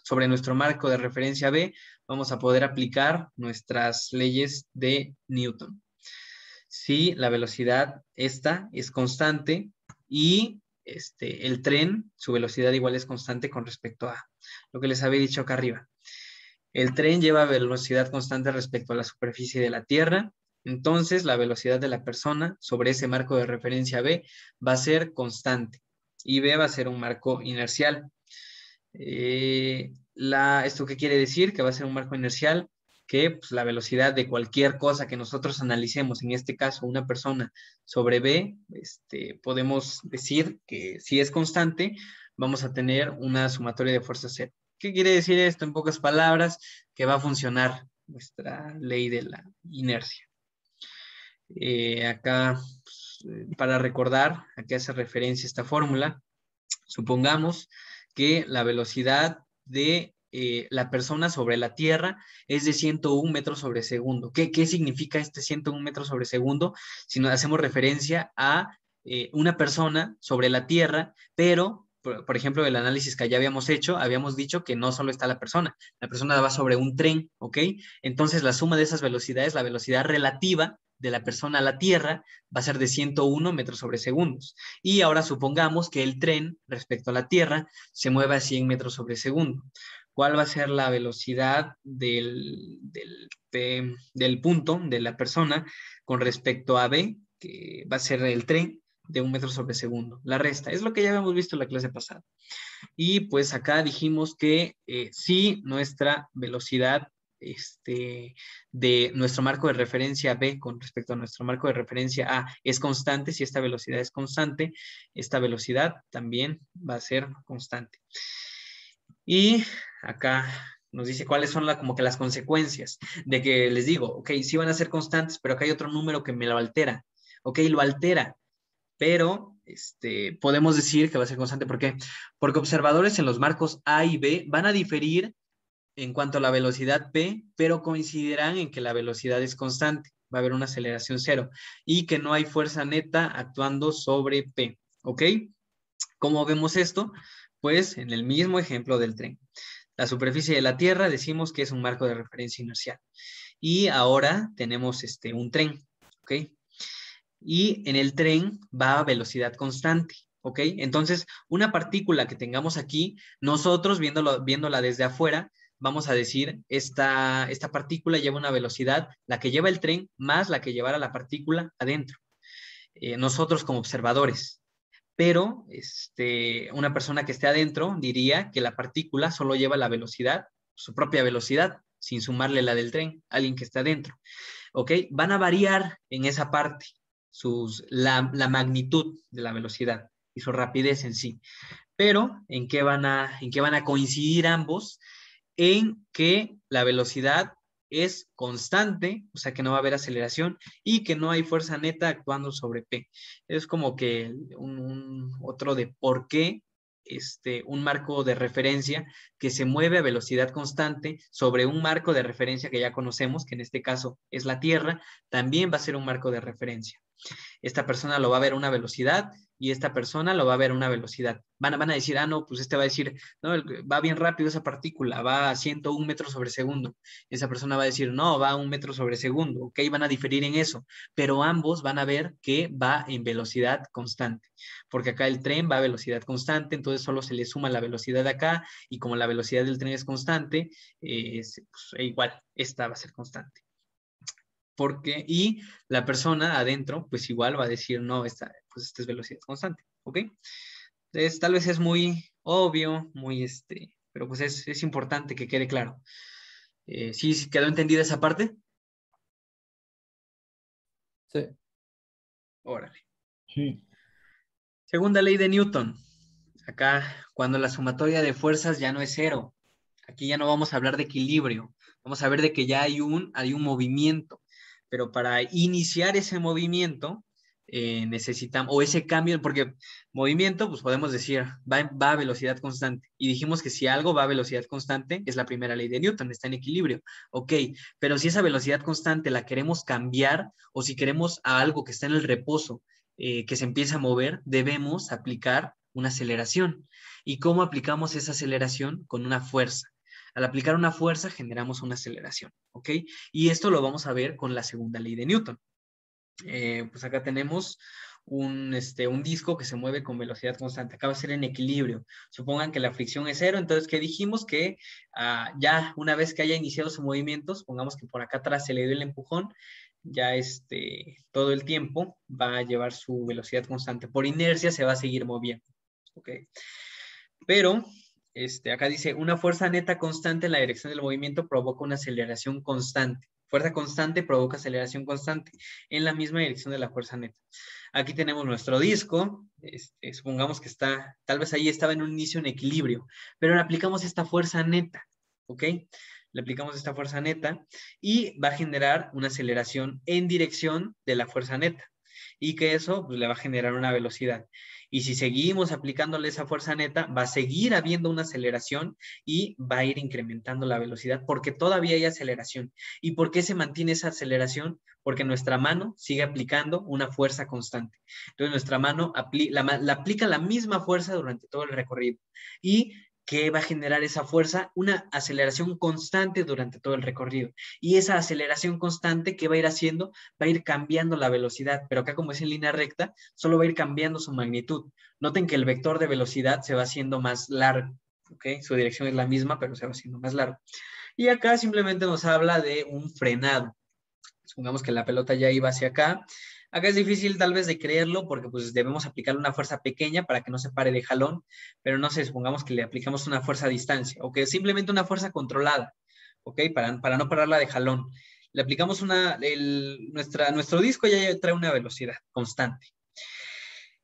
sobre nuestro marco de referencia B, vamos a poder aplicar nuestras leyes de Newton. Si la velocidad esta es constante y el tren, su velocidad igual es constante con respecto a lo que les había dicho acá arriba. El tren lleva velocidad constante respecto a la superficie de la Tierra, entonces la velocidad de la persona sobre ese marco de referencia B va a ser constante y B va a ser un marco inercial. ¿Esto qué quiere decir? Que va a ser un marco inercial que pues, la velocidad de cualquier cosa que nosotros analicemos, en este caso una persona sobre B, podemos decir que si es constante, vamos a tener una sumatoria de fuerzas cero. ¿Qué quiere decir esto? En pocas palabras, que va a funcionar nuestra ley de la inercia. Acá, pues, para recordar a qué hace referencia esta fórmula, supongamos que la velocidad de la persona sobre la Tierra es de 101 metros sobre segundo. ¿Qué significa este 101 metros sobre segundo? Si nos hacemos referencia a una persona sobre la Tierra, pero, por ejemplo, el análisis que ya habíamos hecho, habíamos dicho que no solo está la persona va sobre un tren, ¿ok? Entonces, la suma de esas velocidades, la velocidad relativa de la persona a la Tierra, va a ser de 101 metros sobre segundos. Y ahora supongamos que el tren respecto a la Tierra se mueve a 100 metros sobre segundo. ¿Cuál va a ser la velocidad del punto de la persona con respecto a B, que va a ser el tren de 1 metro sobre segundo? La resta, es lo que ya habíamos visto en la clase pasada. Y pues acá dijimos que si nuestra velocidad de nuestro marco de referencia B con respecto a nuestro marco de referencia A es constante, si esta velocidad es constante, esta velocidad también va a ser constante. Y acá Nos dice cuáles son como que las consecuencias de que les digo, ok, sí van a ser constantes, pero acá hay otro número que me lo altera. Ok, lo altera, pero podemos decir que va a ser constante. ¿Por qué? Porque observadores en los marcos A y B van a diferir en cuanto a la velocidad P, pero coincidirán en que la velocidad es constante. Va a haber una aceleración cero y que no hay fuerza neta actuando sobre P. ¿Ok? ¿Cómo vemos esto? Pues en el mismo ejemplo del tren. La superficie de la Tierra decimos que es un marco de referencia inercial. Y ahora tenemos un tren. ¿Ok? Y en el tren va a velocidad constante. ¿Ok? Entonces, una partícula que tengamos aquí, nosotros viéndola desde afuera, vamos a decir, esta partícula lleva una velocidad, la que lleva el tren más la que llevará la partícula adentro. Nosotros como observadores. Pero una persona que esté adentro diría que la partícula solo lleva la velocidad, su propia velocidad, sin sumarle la del tren, alguien que está adentro. ¿Ok? Van a variar en esa parte la magnitud de la velocidad y su rapidez en sí. Pero, ¿en qué van a coincidir ambos? En que la velocidad es constante, o sea que no va a haber aceleración y que no hay fuerza neta actuando sobre P. Es como que otro de por qué un marco de referencia que se mueve a velocidad constante sobre un marco de referencia que ya conocemos, que en este caso es la Tierra, también va a ser un marco de referencia. Esta persona lo va a ver a una velocidad y esta persona lo va a ver a una velocidad. Van a decir, no, pues va a decir, no, va bien rápido esa partícula, va a 101 metros sobre segundo. Esa persona va a decir, no, va a 1 metro sobre segundo. Ok, van a diferir en eso, pero ambos van a ver que va en velocidad constante, porque acá el tren va a velocidad constante, entonces solo se le suma la velocidad de acá y como la velocidad del tren es constante, pues, igual, esta va a ser constante y la persona adentro, pues igual va a decir, no, pues esta es velocidad constante, ¿ok? Entonces, tal vez es muy obvio, pero pues es importante que quede claro. ¿Sí quedó entendida esa parte? Sí. Órale. Sí. Segunda ley de Newton. Acá, cuando la sumatoria de fuerzas ya no es cero. Aquí ya no vamos a hablar de equilibrio. Vamos a ver de que ya hay un movimiento. Pero para iniciar ese movimiento, necesitamos, o ese cambio, porque movimiento, pues podemos decir, va a velocidad constante. Y dijimos que si algo va a velocidad constante, es la primera ley de Newton, está en equilibrio. Ok, pero si esa velocidad constante la queremos cambiar, o si queremos a algo que está en el reposo, que se empieza a mover, debemos aplicar una aceleración. ¿Y cómo aplicamos esa aceleración? Con una fuerza. Al aplicar una fuerza generamos una aceleración, ¿ok? Y esto lo vamos a ver con la segunda ley de Newton. Pues acá tenemos un disco que se mueve con velocidad constante. Acá va a ser en equilibrio. Supongan que la fricción es cero, entonces, ¿qué dijimos? Que ya una vez que haya iniciado su movimiento, supongamos que por acá atrás se le dio el empujón, ya todo el tiempo va a llevar su velocidad constante. Por inercia se va a seguir moviendo, ¿ok? Pero acá dice, una fuerza neta constante en la dirección del movimiento provoca una aceleración constante. Fuerza constante provoca aceleración constante en la misma dirección de la fuerza neta. Aquí tenemos nuestro disco, supongamos que tal vez ahí estaba en un inicio en equilibrio, pero le aplicamos esta fuerza neta, ¿ok? Le aplicamos esta fuerza neta y va a generar una aceleración en dirección de la fuerza neta y que eso pues, le va a generar una velocidad. Y si seguimos aplicándole esa fuerza neta, va a seguir habiendo una aceleración y va a ir incrementando la velocidad porque todavía hay aceleración. ¿Y por qué se mantiene esa aceleración? Porque nuestra mano sigue aplicando una fuerza constante. Entonces nuestra mano la aplica la misma fuerza durante todo el recorrido. Y ¿qué va a generar esa fuerza? Una aceleración constante durante todo el recorrido. Y esa aceleración constante, ¿qué va a ir haciendo? Va a ir cambiando la velocidad, pero acá como es en línea recta, solo va a ir cambiando su magnitud. Noten que el vector de velocidad se va haciendo más largo, ¿ok? Su dirección es la misma, pero se va haciendo más largo. Y acá simplemente nos habla de un frenado. Supongamos que la pelota ya iba hacia acá. Acá es difícil tal vez de creerlo porque pues debemos aplicar una fuerza pequeña para que no se pare de jalón, pero no sé, supongamos que le aplicamos una fuerza a distancia o que simplemente una fuerza controlada, ¿ok? Para no pararla de jalón. Le aplicamos nuestro disco ya trae una velocidad constante.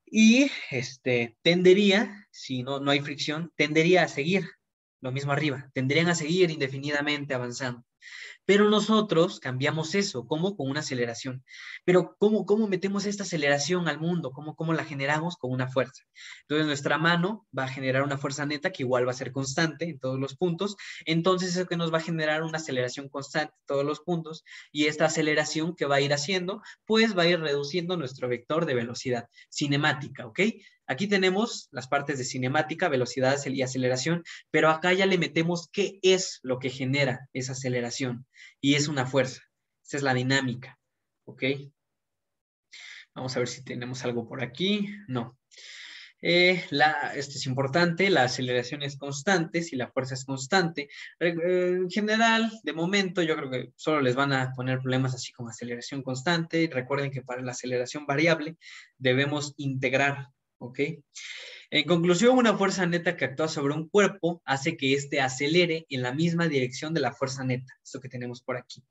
Y tendería, si no hay fricción, tendería a seguir. lo mismo arriba, tendrían a seguir indefinidamente avanzando. Pero nosotros cambiamos eso, ¿cómo? Con una aceleración. Pero ¿cómo metemos esta aceleración al mundo? ¿Cómo la generamos? Con una fuerza. Entonces nuestra mano va a generar una fuerza neta que igual va a ser constante en todos los puntos. Entonces eso que nos va a generar una aceleración constante en todos los puntos. Y esta aceleración que va a ir haciendo, pues va a ir reduciendo nuestro vector de velocidad cinemática, ¿ok? Aquí tenemos las partes de cinemática, velocidad y aceleración, pero acá ya le metemos qué es lo que genera esa aceleración. Y es una fuerza. Esa es la dinámica, ¿ok? Vamos a ver si tenemos algo por aquí. No. Esto es importante, la aceleración es constante, si la fuerza es constante. En general, de momento, yo creo que solo les van a poner problemas así con aceleración constante. Recuerden que para la aceleración variable debemos integrar, ¿ok? En conclusión, una fuerza neta que actúa sobre un cuerpo hace que éste acelere en la misma dirección de la fuerza neta, esto que tenemos por aquí.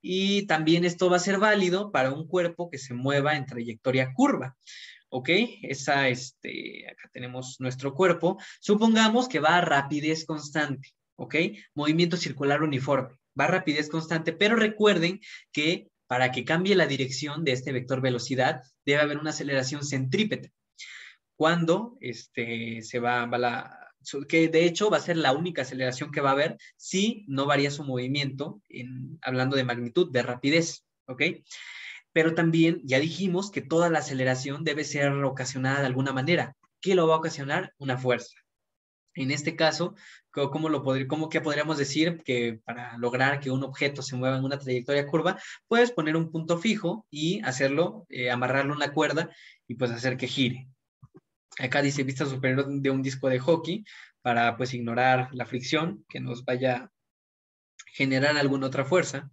Y también esto va a ser válido para un cuerpo que se mueva en trayectoria curva. ¿Ok? Acá tenemos nuestro cuerpo. Supongamos que va a rapidez constante. ¿Ok? Movimiento circular uniforme. Va a rapidez constante, pero recuerden que para que cambie la dirección de este vector velocidad, debe haber una aceleración centrípeta. Cuando que de hecho va a ser la única aceleración que va a haber si no varía su movimiento, hablando de magnitud, de rapidez. ¿Ok? Pero también ya dijimos que toda la aceleración debe ser ocasionada de alguna manera. ¿Qué lo va a ocasionar? Una fuerza. En este caso, ¿qué podríamos decir que para lograr que un objeto se mueva en una trayectoria curva, puedes poner un punto fijo y hacerlo, amarrarlo a una cuerda y pues hacer que gire? Acá dice vista superior de un disco de hockey para pues ignorar la fricción que nos vaya a generar alguna otra fuerza.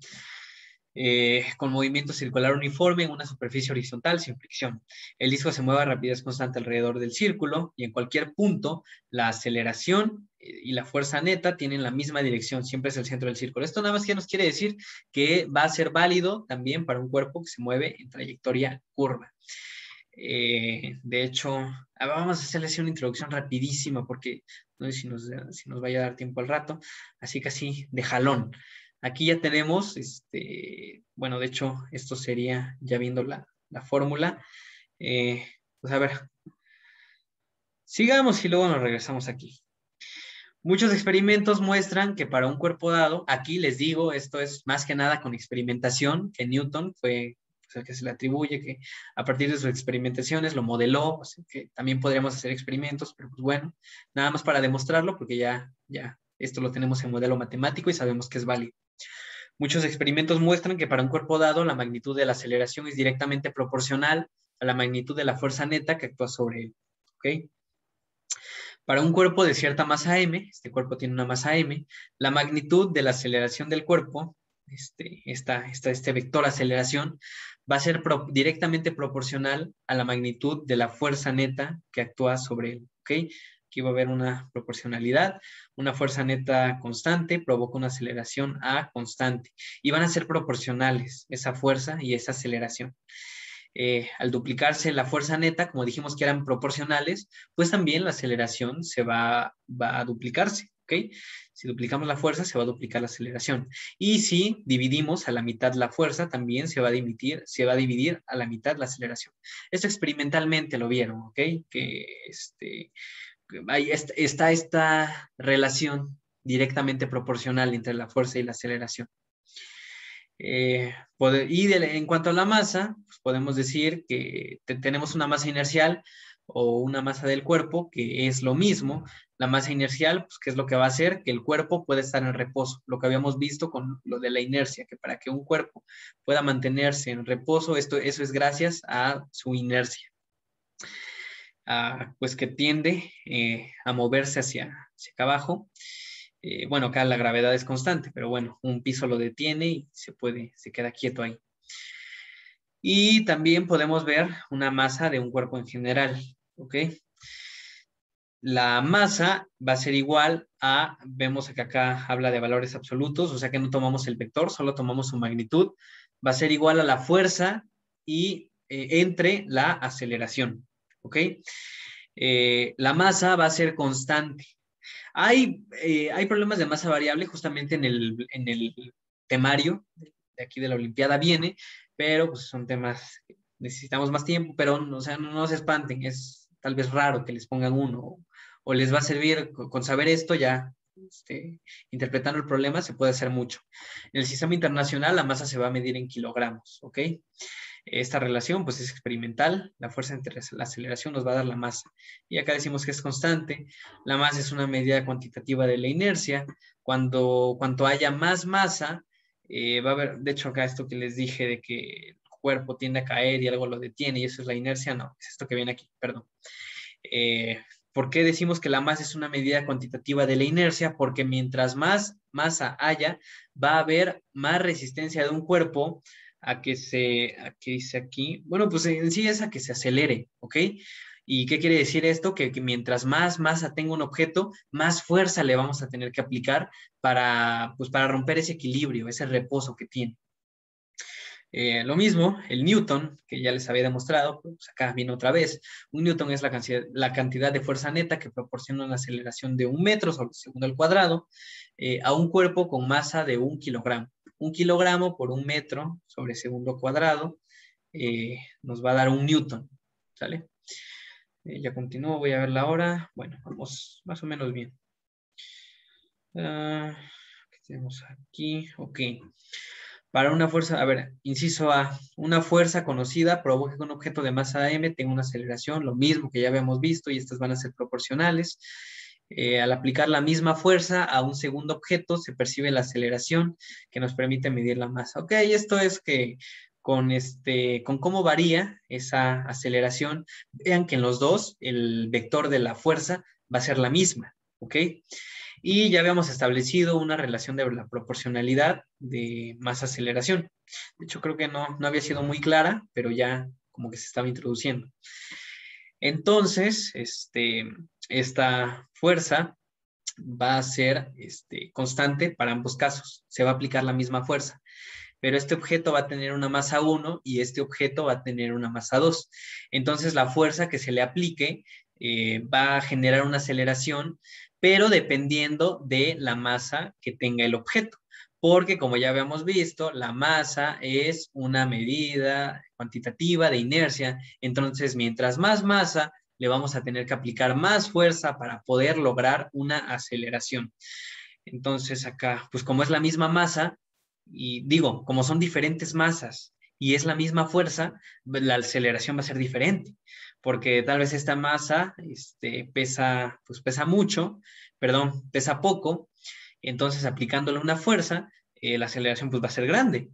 Con movimiento circular uniforme en una superficie horizontal sin fricción. El disco se mueve a rapidez constante alrededor del círculo y en cualquier punto la aceleración y la fuerza neta tienen la misma dirección, siempre es el centro del círculo. Esto nada más que nos quiere decir que va a ser válido también para un cuerpo que se mueve en trayectoria curva. De hecho, vamos a hacerles una introducción rapidísima porque no sé si nos vaya a dar tiempo al rato, así que así de jalón. Aquí ya tenemos, bueno, de hecho, esto sería ya viendo la fórmula. Pues a ver, sigamos y luego nos regresamos aquí. Muchos experimentos muestran que para un cuerpo dado, aquí les digo, esto es más que nada con experimentación, que Newton fue el que se le atribuye, que a partir de sus experimentaciones lo modeló, o sea, que también podríamos hacer experimentos, pero pues bueno, nada más para demostrarlo, porque ya esto lo tenemos en modelo matemático y sabemos que es válido. Muchos experimentos muestran que para un cuerpo dado la magnitud de la aceleración es directamente proporcional a la magnitud de la fuerza neta que actúa sobre él. ¿Ok? Para un cuerpo de cierta masa m, este cuerpo tiene una masa m, la magnitud de la aceleración del cuerpo, este vector aceleración, va a ser directamente proporcional a la magnitud de la fuerza neta que actúa sobre él. ¿Ok? Aquí va a haber una proporcionalidad, una fuerza neta constante provoca una aceleración A constante y van a ser proporcionales esa fuerza y esa aceleración. Al duplicarse la fuerza neta, como dijimos que eran proporcionales, pues también la aceleración va a duplicarse, ¿ok? Si duplicamos la fuerza, se va a duplicar la aceleración. Y si dividimos a la mitad la fuerza, también se va a dividir a la mitad la aceleración. Esto experimentalmente lo vieron, ¿ok? Que ahí está esta relación directamente proporcional entre la fuerza y la aceleración. En cuanto a la masa, pues podemos decir que tenemos una masa inercial o una masa del cuerpo que es lo mismo. La masa inercial, pues, ¿qué es lo que va a hacer? Que el cuerpo pueda estar en reposo. Lo que habíamos visto con lo de la inercia, que para que un cuerpo pueda mantenerse en reposo, eso es gracias a su inercia. Pues que tiende a moverse hacia acá abajo. Bueno, acá la gravedad es constante, pero bueno, un piso lo detiene y se queda quieto ahí. Y también podemos ver una masa de un cuerpo en general, ¿ok? La masa va a ser igual vemos que acá habla de valores absolutos, o sea que no tomamos el vector, solo tomamos su magnitud, va a ser igual a la fuerza y entre la aceleración, ¿ok? La masa va a ser constante. Hay problemas de masa variable justamente en el temario de aquí de la Olimpiada viene, pero pues son temas que necesitamos más tiempo, pero o sea, no se espanten, es tal vez raro que les pongan uno o les va a servir con saber esto ya. Interpretando el problema se puede hacer mucho. En el sistema internacional la masa se va a medir en kilogramos, ¿ok? Esta relación pues es experimental, la fuerza entre la aceleración nos va a dar la masa. Y acá decimos que es constante, la masa es una medida cuantitativa de la inercia, cuanto haya más masa, va a haber, de hecho acá esto que les dije de que el cuerpo tiende a caer y algo lo detiene y eso es la inercia, no, es esto que viene aquí, perdón. ¿Por qué decimos que la masa es una medida cuantitativa de la inercia? Porque mientras más masa haya, va a haber más resistencia de un cuerpo a que dice aquí, bueno, pues en sí es a que se acelere, ¿ok? ¿Y qué quiere decir esto? Que mientras más masa tenga un objeto, más fuerza le vamos a tener que aplicar pues para romper ese equilibrio, ese reposo que tiene. Lo mismo, el Newton, que ya les había demostrado, pues acá viene otra vez. Un Newton es la cantidad de fuerza neta que proporciona una aceleración de 1 metro sobre el segundo al cuadrado a un cuerpo con masa de 1 kilogramo. 1 kilogramo por 1 metro sobre segundo cuadrado nos va a dar 1 Newton, ¿sale? Ya continúo, voy a ver la hora. Bueno, vamos más o menos bien. ¿Qué tenemos aquí? Ok. Para una fuerza, a ver, inciso A, una fuerza conocida provoca que un objeto de masa m tenga una aceleración, lo mismo que ya habíamos visto, y estas van a ser proporcionales. Al aplicar la misma fuerza a un segundo objeto, se percibe la aceleración que nos permite medir la masa. Ok, esto es que con cómo varía esa aceleración, vean que en los dos el vector de la fuerza va a ser la misma, ¿ok? Y ya habíamos establecido una relación de la proporcionalidad de masa-aceleración. De hecho, creo que no había sido muy clara, pero ya como que se estaba introduciendo. Entonces, esta fuerza va a ser constante para ambos casos. Se va a aplicar la misma fuerza. Pero este objeto va a tener una masa 1 y este objeto va a tener una masa 2. Entonces, la fuerza que se le aplique va a generar una aceleración, pero dependiendo de la masa que tenga el objeto. Porque, como ya habíamos visto, la masa es una medida cuantitativa de inercia. Entonces, mientras más masa, le vamos a tener que aplicar más fuerza para poder lograr una aceleración. Entonces, acá, pues como es la misma masa, y digo, como son diferentes masas y es la misma fuerza, la aceleración va a ser diferente, porque tal vez esta masa pesa mucho, perdón, pesa poco, entonces aplicándole una fuerza, la aceleración pues va a ser grande.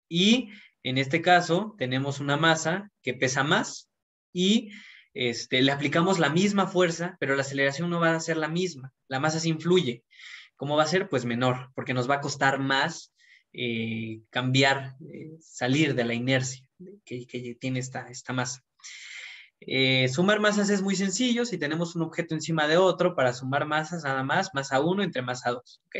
Y en este caso tenemos una masa que pesa más y le aplicamos la misma fuerza, pero la aceleración no va a ser la misma, la masa se influye. ¿Cómo va a ser? Pues menor, porque nos va a costar más cambiar, salir de la inercia que tiene esta masa. Sumar masas es muy sencillo. Si tenemos un objeto encima de otro, para sumar masas nada más, masa 1 entre masa 2. ¿Ok?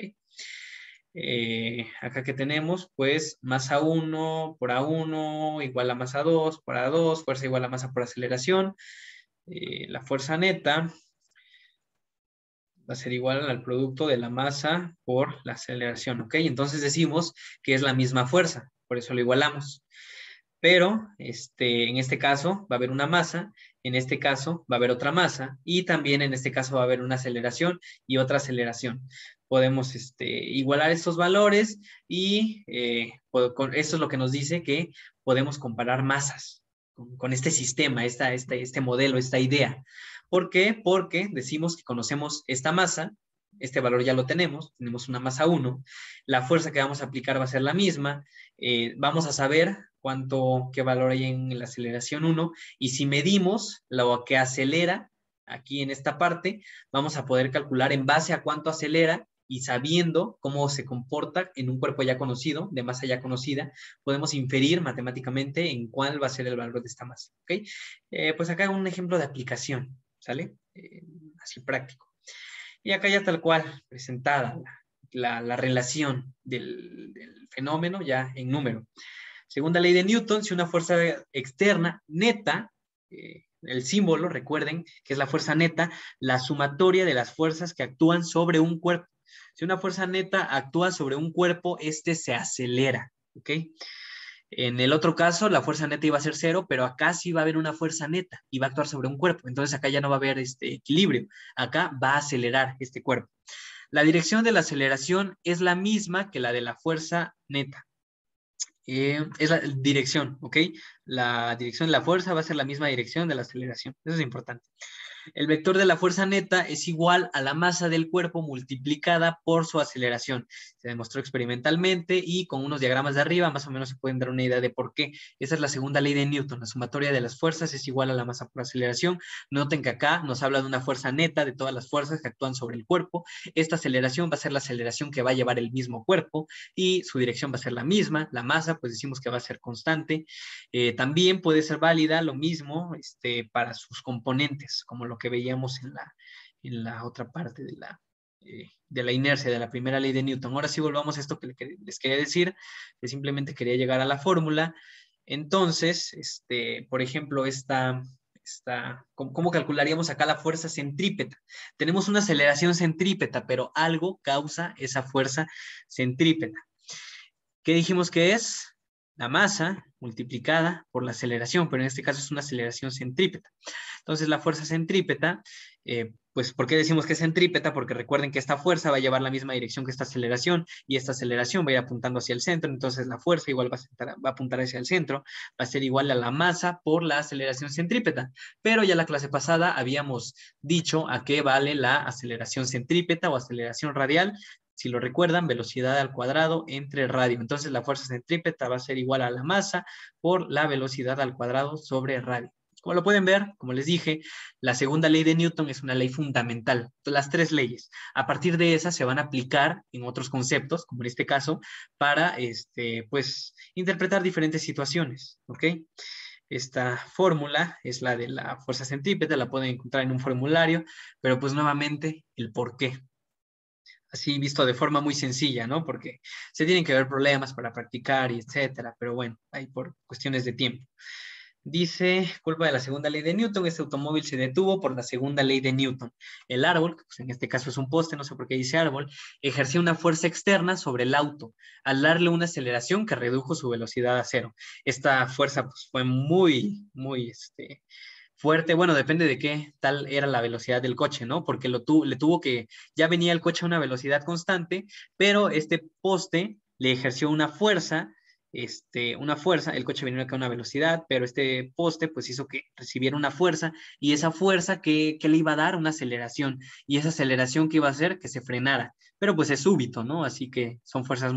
Acá que tenemos, pues masa 1 por A1 igual a masa 2 por A2, fuerza igual a masa por aceleración. La fuerza neta va a ser igual al producto de la masa por la aceleración, ¿ok? Entonces decimos que es la misma fuerza, por eso lo igualamos. Pero en este caso va a haber una masa, en este caso va a haber otra masa y también en este caso va a haber una aceleración y otra aceleración. Podemos igualar estos valores y esto es lo que nos dice que podemos comparar masas con este sistema, este modelo, esta idea. ¿Por qué? Porque decimos que conocemos esta masa, este valor ya lo tenemos una masa 1, la fuerza que vamos a aplicar va a ser la misma, vamos a saber qué valor hay en la aceleración 1 y si medimos lo que acelera aquí en esta parte, vamos a poder calcular en base a cuánto acelera y sabiendo cómo se comporta en un cuerpo ya conocido, de masa ya conocida, podemos inferir matemáticamente en cuál va a ser el valor de esta masa. ¿Okay? Pues acá un ejemplo de aplicación, ¿sale? Así práctico. Y acá ya tal cual, presentada la relación del fenómeno ya en número. Según la ley de Newton, si una fuerza externa neta el símbolo, recuerden, que es la fuerza neta, la sumatoria de las fuerzas que actúan sobre un cuerpo. Si una fuerza neta actúa sobre un cuerpo, este se acelera, ¿ok? En el otro caso, la fuerza neta iba a ser cero, pero acá sí va a haber una fuerza neta y va a actuar sobre un cuerpo. Entonces acá ya no va a haber este equilibrio. Acá va a acelerar este cuerpo. La dirección de la aceleración es la misma que la de la fuerza neta. Es la dirección, ¿ok? La dirección de la fuerza va a ser la misma dirección de la aceleración. Eso es importante. El vector de la fuerza neta es igual a la masa del cuerpo multiplicada por su aceleración. Se demostró experimentalmente y con unos diagramas de arriba más o menos se pueden dar una idea de por qué. Esa es la segunda ley de Newton. La sumatoria de las fuerzas es igual a la masa por aceleración. Noten que acá nos habla de una fuerza neta de todas las fuerzas que actúan sobre el cuerpo. Esta aceleración va a ser la aceleración que va a llevar el mismo cuerpo y su dirección va a ser la misma. La masa, pues decimos que va a ser constante. También puede ser válida lo mismo para sus componentes, como lo que veíamos en la otra parte de la inercia, de la primera ley de Newton. Ahora sí volvamos a esto que les quería decir, que simplemente quería llegar a la fórmula. Entonces, por ejemplo, ¿cómo calcularíamos acá la fuerza centrípeta? Tenemos una aceleración centrípeta, pero algo causa esa fuerza centrípeta. ¿Qué dijimos que es? La masa multiplicada por la aceleración, pero en este caso es una aceleración centrípeta. Entonces la fuerza centrípeta, pues ¿por qué decimos que es centrípeta? Porque recuerden que esta fuerza va a llevar la misma dirección que esta aceleración y esta aceleración va a ir apuntando hacia el centro, entonces la fuerza igual va a apuntar hacia el centro, va a ser igual a la masa por la aceleración centrípeta. Pero ya la clase pasada habíamos dicho a qué vale la aceleración centrípeta o aceleración radial. Si lo recuerdan, velocidad al cuadrado entre radio. Entonces la fuerza centrípeta va a ser igual a la masa por la velocidad al cuadrado sobre radio. Como lo pueden ver, como les dije, la segunda ley de Newton es una ley fundamental. Las tres leyes. A partir de esas se van a aplicar en otros conceptos, como en este caso, para pues, interpretar diferentes situaciones. ¿Ok? Esta fórmula es la de la fuerza centrípeta, la pueden encontrar en un formulario, pero pues nuevamente el por qué. Así visto de forma muy sencilla, ¿no? Porque se tienen que ver problemas para practicar y etcétera, pero bueno, hay por cuestiones de tiempo. Dice, culpa de la segunda ley de Newton, este automóvil se detuvo por la segunda ley de Newton. El árbol, que pues en este caso es un poste, no sé por qué dice árbol, ejerció una fuerza externa sobre el auto al darle una aceleración que redujo su velocidad a cero. Esta fuerza pues, fue muy fuerte. Bueno, depende de qué tal era la velocidad del coche, ¿no? Porque le tuvo que, ya venía el coche a una velocidad constante, pero este poste le ejerció una fuerza, el coche venía acá a una velocidad, pero este poste pues hizo que recibiera una fuerza y esa fuerza que le iba a dar una aceleración y esa aceleración que iba a hacer que se frenara, pero pues es súbito, ¿no? Así que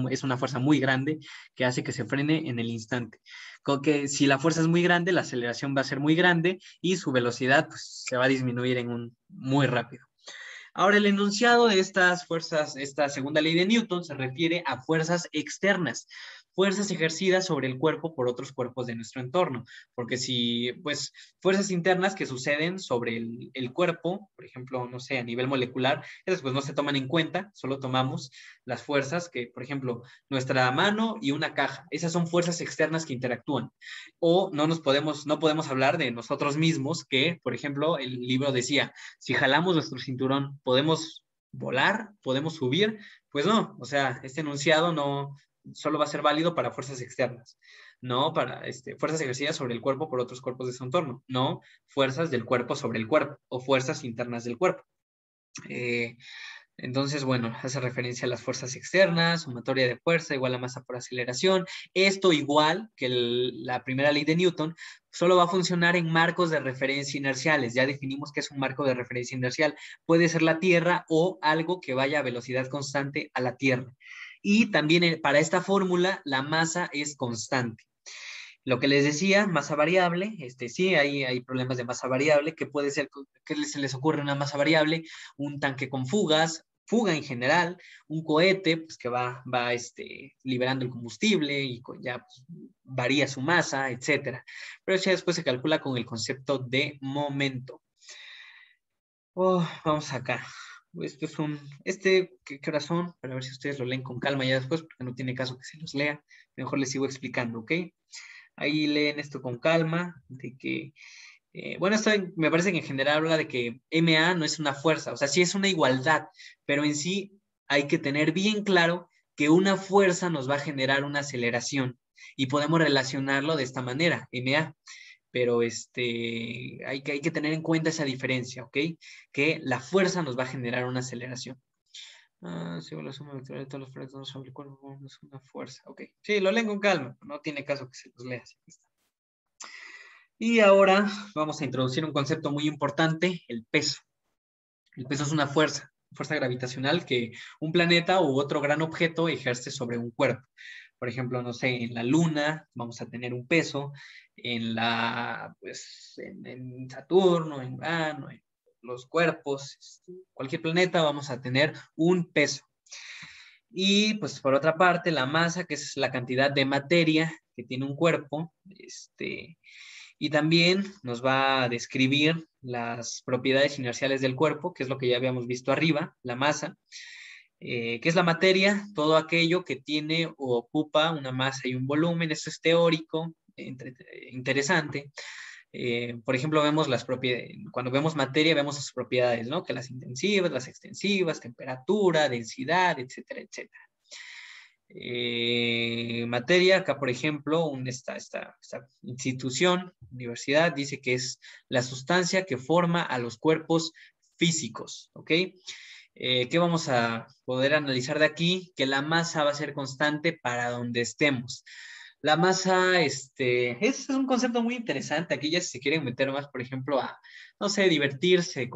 es una fuerza muy grande que hace que se frene en el instante. Con que si la fuerza es muy grande, la aceleración va a ser muy grande y su velocidad pues, se va a disminuir muy rápido. Ahora, el enunciado de estas fuerzas, esta segunda ley de Newton, se refiere a fuerzas externas, fuerzas ejercidas sobre el cuerpo por otros cuerpos de nuestro entorno. Porque si, pues, fuerzas internas que suceden sobre el cuerpo, por ejemplo, no sé, a nivel molecular, esas pues no se toman en cuenta, solo tomamos las fuerzas que, por ejemplo, nuestra mano y una caja, esas son fuerzas externas que interactúan. O no podemos hablar de nosotros mismos, que, por ejemplo, el libro decía, si jalamos nuestro cinturón, ¿podemos volar? ¿Podemos subir? Pues no, o sea, este enunciado no solo va a ser válido para fuerzas externas, no para fuerzas ejercidas sobre el cuerpo por otros cuerpos de su entorno, no fuerzas del cuerpo sobre el cuerpo o fuerzas internas del cuerpo. Entonces, bueno, hace referencia a las fuerzas externas, sumatoria de fuerza igual a masa por aceleración. Esto igual que la primera ley de Newton, solo va a funcionar en marcos de referencia inerciales. Ya definimos que es un marco de referencia inercial. Puede ser la Tierra o algo que vaya a velocidad constante a la Tierra. Y también para esta fórmula, la masa es constante. Lo que les decía, masa variable, sí, hay problemas de masa variable, que puede ser, ¿qué se les ocurre una masa variable? Un tanque con fuga en general, un cohete pues, que va liberando el combustible y ya pues, varía su masa, etcétera. Pero ya después se calcula con el concepto de momento. Vamos acá. Esto es ¿qué horas son? Para ver si ustedes lo leen con calma ya después, porque no tiene caso que se los lea. Mejor les sigo explicando, ¿ok? Ahí leen esto con calma, de que Bueno, esto me parece que en general habla de que MA no es una fuerza, o sea, sí es una igualdad, pero en sí hay que tener bien claro que una fuerza nos va a generar una aceleración y podemos relacionarlo de esta manera, MA, pero hay que tener en cuenta esa diferencia, ¿ok? Que la fuerza nos va a generar una aceleración. Sí, la suma vectorial de todos los frentes sobre el cuerpo es una fuerza, ok. Sí, lo leen con calma, no tiene caso que se los lea. Así que está. Y ahora vamos a introducir un concepto muy importante, el peso. El peso es una fuerza gravitacional que un planeta u otro gran objeto ejerce sobre un cuerpo. Por ejemplo, no sé, en la Luna vamos a tener un peso, en Saturno, en Urano, en los cuerpos, cualquier planeta vamos a tener un peso. Y pues por otra parte, la masa, que es la cantidad de materia que tiene un cuerpo, y también nos va a describir las propiedades inerciales del cuerpo, que es lo que ya habíamos visto arriba, la masa, que es la materia, todo aquello que tiene o ocupa una masa y un volumen. Esto es teórico, interesante. Por ejemplo, vemos las propiedades, cuando vemos materia, vemos sus propiedades, ¿no? Que las intensivas, las extensivas, temperatura, densidad, etcétera, etcétera. Materia, acá por ejemplo, esta institución, universidad, dice que es la sustancia que forma a los cuerpos físicos, ¿ok? ¿Qué vamos a poder analizar de aquí? Que la masa va a ser constante para donde estemos. La masa, es un concepto muy interesante. Aquí ya si se quieren meter más, por ejemplo, a, no sé, divertirse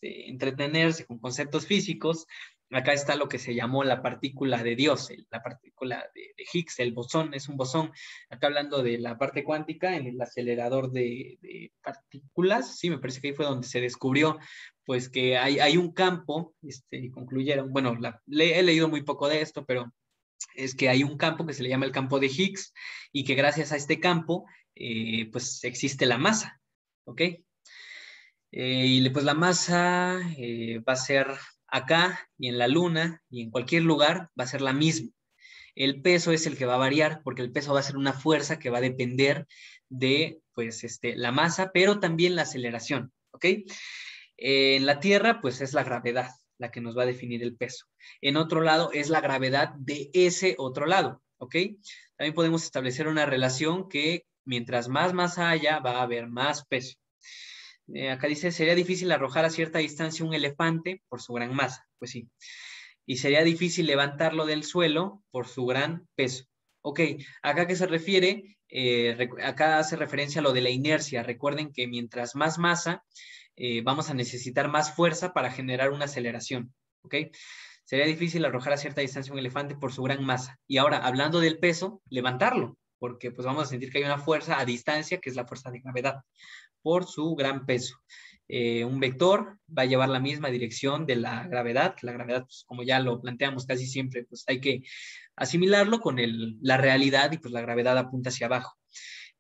entretenerse con conceptos físicos. Acá está lo que se llamó la partícula de Dios, la partícula de Higgs, el bosón, es un bosón. Acá hablando de la parte cuántica, en el acelerador de partículas, sí, me parece que ahí fue donde se descubrió, pues que hay un campo, concluyeron, bueno, he leído muy poco de esto, pero es que hay un campo que se le llama el campo de Higgs y que gracias a este campo, pues existe la masa, ¿ok? Y pues la masa va a ser acá y en la Luna y en cualquier lugar va a ser la misma. El peso es el que va a variar porque el peso va a ser una fuerza que va a depender de pues, la masa, pero también la aceleración, ¿ok? En la Tierra, pues es la gravedad la que nos va a definir el peso. En otro lado es la gravedad de ese otro lado, ¿ok? También podemos establecer una relación que mientras más masa haya, va a haber más peso. Acá dice, sería difícil arrojar a cierta distancia un elefante por su gran masa. Pues sí. Y sería difícil levantarlo del suelo por su gran peso. Ok, ¿acá qué se refiere? Acá hace referencia a lo de la inercia. Recuerden que mientras más masa, vamos a necesitar más fuerza para generar una aceleración. Ok, sería difícil arrojar a cierta distancia un elefante por su gran masa. Y ahora, hablando del peso, levantarlo, porque pues vamos a sentir que hay una fuerza a distancia, que es la fuerza de gravedad por su gran peso. Un vector va a llevar la misma dirección de la gravedad. La gravedad, pues, como ya lo planteamos casi siempre, pues hay que asimilarlo con la realidad y pues la gravedad apunta hacia abajo.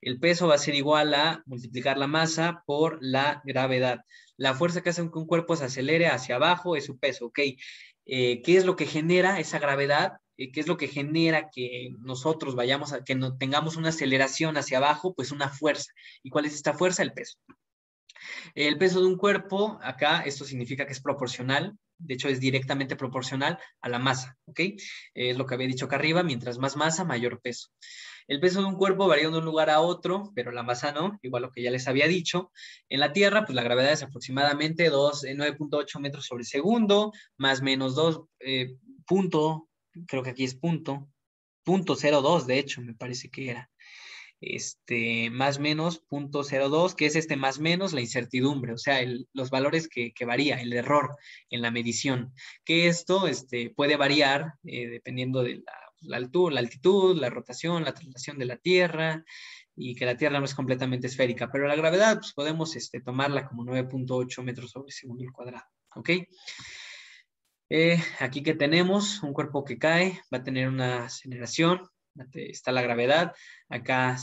El peso va a ser igual a multiplicar la masa por la gravedad. La fuerza que hace que un cuerpo se acelere hacia abajo es su peso, ¿ok? ¿Qué es lo que genera esa gravedad? ¿Qué es lo que genera que nosotros que no, tengamos una aceleración hacia abajo? Pues una fuerza. ¿Y cuál es esta fuerza? El peso. El peso de un cuerpo, acá, esto significa que es proporcional, de hecho es directamente proporcional a la masa, ¿ok? Es lo que había dicho acá arriba, mientras más masa, mayor peso. El peso de un cuerpo varía de un lugar a otro, pero la masa no, igual lo que ya les había dicho. En la Tierra, pues la gravedad es aproximadamente 9.8 metros sobre segundo, más menos 2, punto, creo que aquí es punto 02, de hecho, me parece que era más menos 0.02, que es más menos la incertidumbre, o sea, los valores que varía, el error en la medición, que esto puede variar dependiendo de la altura, la altitud, la rotación, la traslación de la Tierra, y que la Tierra no es completamente esférica, pero la gravedad pues, podemos tomarla como 9.8 metros sobre segundo al cuadrado, ¿ok? Aquí que tenemos un cuerpo que cae, va a tener una aceleración, está la gravedad, acá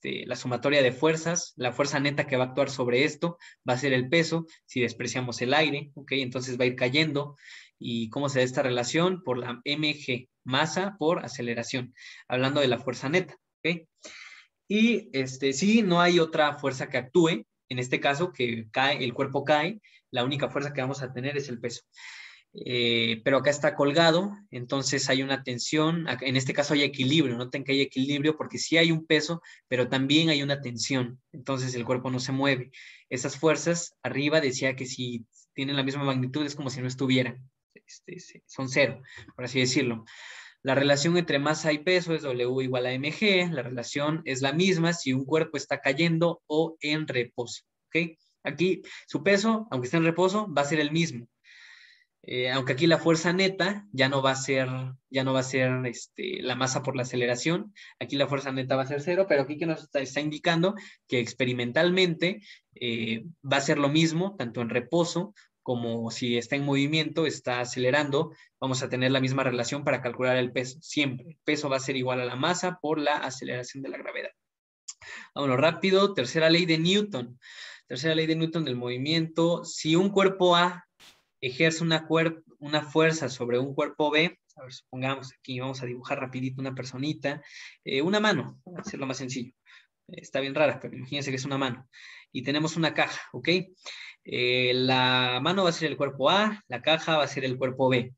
la sumatoria de fuerzas, la fuerza neta que va a actuar sobre esto va a ser el peso, si despreciamos el aire, ¿ok? Entonces va a ir cayendo. ¿Y cómo se da esta relación? Por la mg, masa por aceleración, hablando de la fuerza neta, ¿ok? Y sí, no hay otra fuerza que actúe. En este caso, que cae, el cuerpo cae, la única fuerza que vamos a tener es el peso. Pero acá está colgado, entonces hay una tensión, en este caso hay equilibrio, noten que hay equilibrio porque sí hay un peso, pero también hay una tensión, entonces el cuerpo no se mueve. Esas fuerzas arriba decía que si tienen la misma magnitud es como si no estuvieran, son cero, por así decirlo. La relación entre masa y peso es W igual a mg, la relación es la misma si un cuerpo está cayendo o en reposo, ¿ok? Aquí su peso, aunque esté en reposo, va a ser el mismo. Aunque aquí la fuerza neta ya no va a ser la masa por la aceleración, aquí la fuerza neta va a ser cero, pero aquí que nos está indicando que experimentalmente va a ser lo mismo, tanto en reposo como si está en movimiento, está acelerando, vamos a tener la misma relación para calcular el peso, siempre. El peso va a ser igual a la masa por la aceleración de la gravedad. Vámonos rápido, tercera ley de Newton. Tercera ley de Newton del movimiento. Si un cuerpo A ejerce una fuerza sobre un cuerpo B, a ver, supongamos aquí, vamos a dibujar rapidito una personita, una mano, para hacerlo más sencillo. Está bien rara, pero imagínense que es una mano. Y tenemos una caja, ¿ok? La mano va a ser el cuerpo A, la caja va a ser el cuerpo B.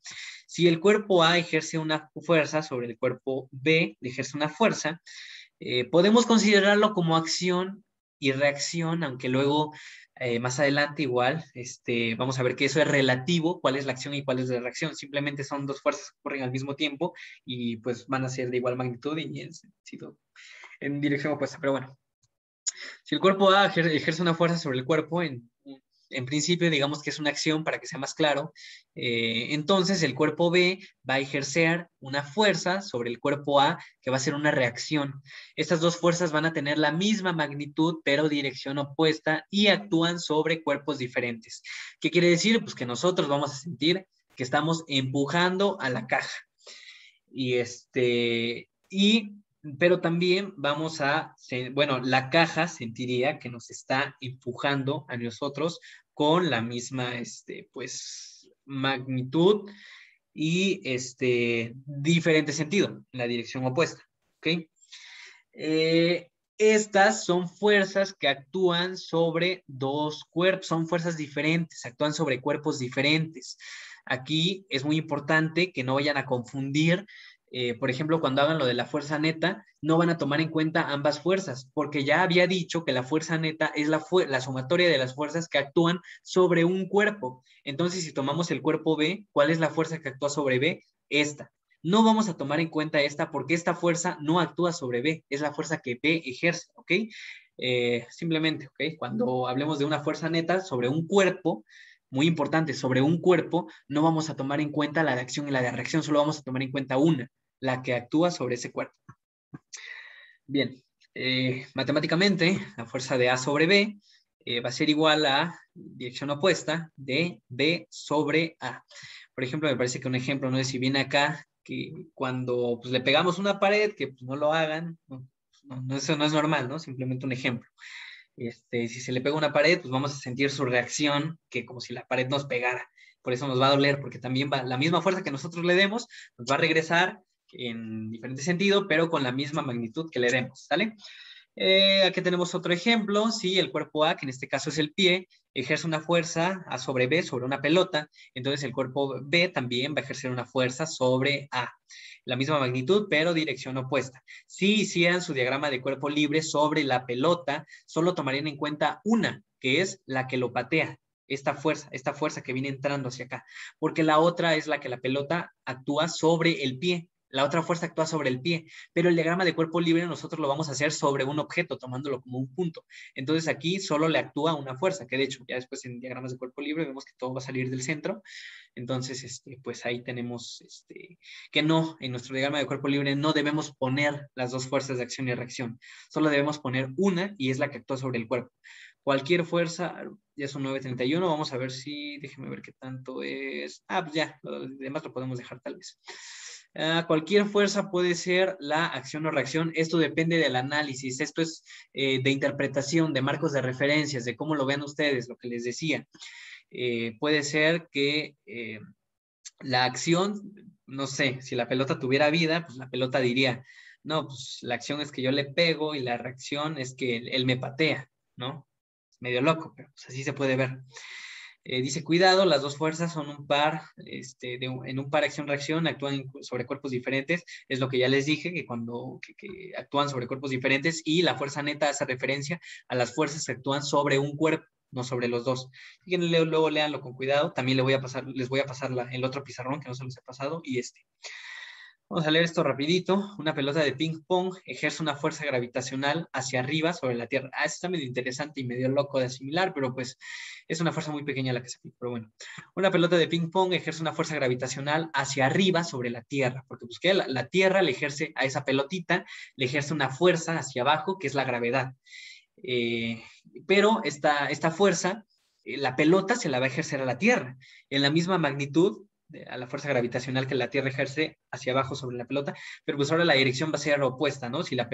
Si el cuerpo A ejerce una fuerza sobre el cuerpo B, ejerce una fuerza, podemos considerarlo como acción y reacción, aunque luego más adelante igual vamos a ver que eso es relativo, cuál es la acción y cuál es la reacción. Simplemente son dos fuerzas que ocurren al mismo tiempo y pues van a ser de igual magnitud y en dirección opuesta. Pero bueno, si el cuerpo A ejerce una fuerza sobre el cuerpo, en principio digamos que es una acción para que sea más claro, entonces el cuerpo B va a ejercer una fuerza sobre el cuerpo A que va a ser una reacción. Estas dos fuerzas van a tener la misma magnitud pero dirección opuesta y actúan sobre cuerpos diferentes. ¿Qué quiere decir? Pues que nosotros vamos a sentir que estamos empujando a la caja. Pero también bueno, la caja sentiría que nos está empujando a nosotros con la misma, pues, magnitud y diferente sentido, en la dirección opuesta, ¿ok? Estas son fuerzas que actúan sobre dos cuerpos, son fuerzas diferentes, actúan sobre cuerpos diferentes. Aquí es muy importante que no vayan a confundir, por ejemplo, cuando hagan lo de la fuerza neta, no van a tomar en cuenta ambas fuerzas, porque ya había dicho que la fuerza neta es la sumatoria de las fuerzas que actúan sobre un cuerpo. Entonces, si tomamos el cuerpo B, ¿cuál es la fuerza que actúa sobre B? Esta. No vamos a tomar en cuenta esta porque esta fuerza no actúa sobre B, es la fuerza que B ejerce, ¿ok? Simplemente, ¿ok? Cuando hablemos de una fuerza neta sobre un cuerpo, muy importante, sobre un cuerpo, no vamos a tomar en cuenta la de acción y la de reacción, solo vamos a tomar en cuenta una, la que actúa sobre ese cuerpo. Bien, matemáticamente, la fuerza de A sobre B va a ser igual a dirección opuesta de B sobre A. Por ejemplo, me parece que un ejemplo, no sé si viene acá, que cuando pues, le pegamos una pared, que pues, no lo hagan, eso no es normal, ¿no? Simplemente un ejemplo. Si se le pega una pared, pues vamos a sentir su reacción, que como si la pared nos pegara. Por eso nos va a doler, porque también la misma fuerza que nosotros le demos, nos va a regresar en diferente sentido, pero con la misma magnitud que le demos, ¿sale? Aquí tenemos otro ejemplo, si el cuerpo A, que en este caso es el pie, ejerce una fuerza A sobre B sobre una pelota, entonces el cuerpo B también va a ejercer una fuerza sobre A. La misma magnitud, pero dirección opuesta. Si hicieran su diagrama de cuerpo libre sobre la pelota, solo tomarían en cuenta una, que es la que lo patea. Esta fuerza que viene entrando hacia acá, porque la otra es la que la pelota actúa sobre el pie. La otra fuerza actúa sobre el pie, pero el diagrama de cuerpo libre nosotros lo vamos a hacer sobre un objeto, tomándolo como un punto. Entonces aquí solo le actúa una fuerza, que de hecho ya después en diagramas de cuerpo libre vemos que todo va a salir del centro. Entonces, pues ahí tenemos que no, en nuestro diagrama de cuerpo libre no debemos poner las dos fuerzas de acción y reacción, solo debemos poner una y es la que actúa sobre el cuerpo. Cualquier fuerza, ya son 9:31, vamos a ver si, déjenme ver qué tanto es. Pues ya, lo demás lo podemos dejar tal vez. Cualquier fuerza puede ser la acción o reacción. Esto depende del análisis. Esto es de interpretación, de marcos de referencias, de cómo lo vean ustedes, lo que les decía. Puede ser que la acción, no sé, si la pelota tuviera vida, pues la pelota diría, No, pues la acción es que yo le pego y la reacción es que él me patea, ¿no? Es medio loco, pero pues así se puede ver. Dice, cuidado, las dos fuerzas son un par, en un par acción-reacción actúan sobre cuerpos diferentes, es lo que ya les dije, que cuando que actúan sobre cuerpos diferentes, y la fuerza neta hace referencia a las fuerzas que actúan sobre un cuerpo, no sobre los dos. Y luego léanlo con cuidado, también les voy a pasar el otro pizarrón que no se los he pasado, y este. Vamos a leer esto rapidito. Una pelota de ping pong ejerce una fuerza gravitacional hacia arriba sobre la Tierra. Eso está medio interesante y medio loco de asimilar, pero pues es una fuerza muy pequeña la que se aplica. Pero bueno, una pelota de ping pong ejerce una fuerza gravitacional hacia arriba sobre la Tierra, porque pues que la Tierra le ejerce a esa pelotita, le ejerce una fuerza hacia abajo, que es la gravedad. Eh, pero esta fuerza, la pelota se la va a ejercer a la Tierra en la misma magnitud a la fuerza gravitacional que la Tierra ejerce hacia abajo sobre la pelota, pero pues ahora la dirección va a ser opuesta, ¿no? Si la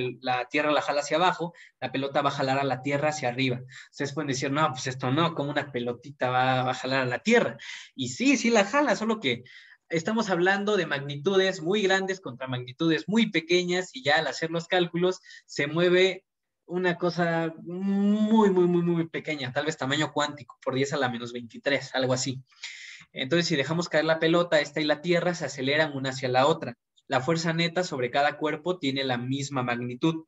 Tierra la jala hacia abajo, la pelota va a jalar a la Tierra hacia arriba. Ustedes pueden decir, no, pues esto no, como una pelotita va a jalar a la Tierra. Y sí la jala, solo que estamos hablando de magnitudes muy grandes contra magnitudes muy pequeñas y ya al hacer los cálculos se mueve una cosa muy pequeña, tal vez tamaño cuántico, por 10 a la menos 23, algo así. Entonces, si dejamos caer la pelota, esta y la Tierra se aceleran una hacia la otra. La fuerza neta sobre cada cuerpo tiene la misma magnitud,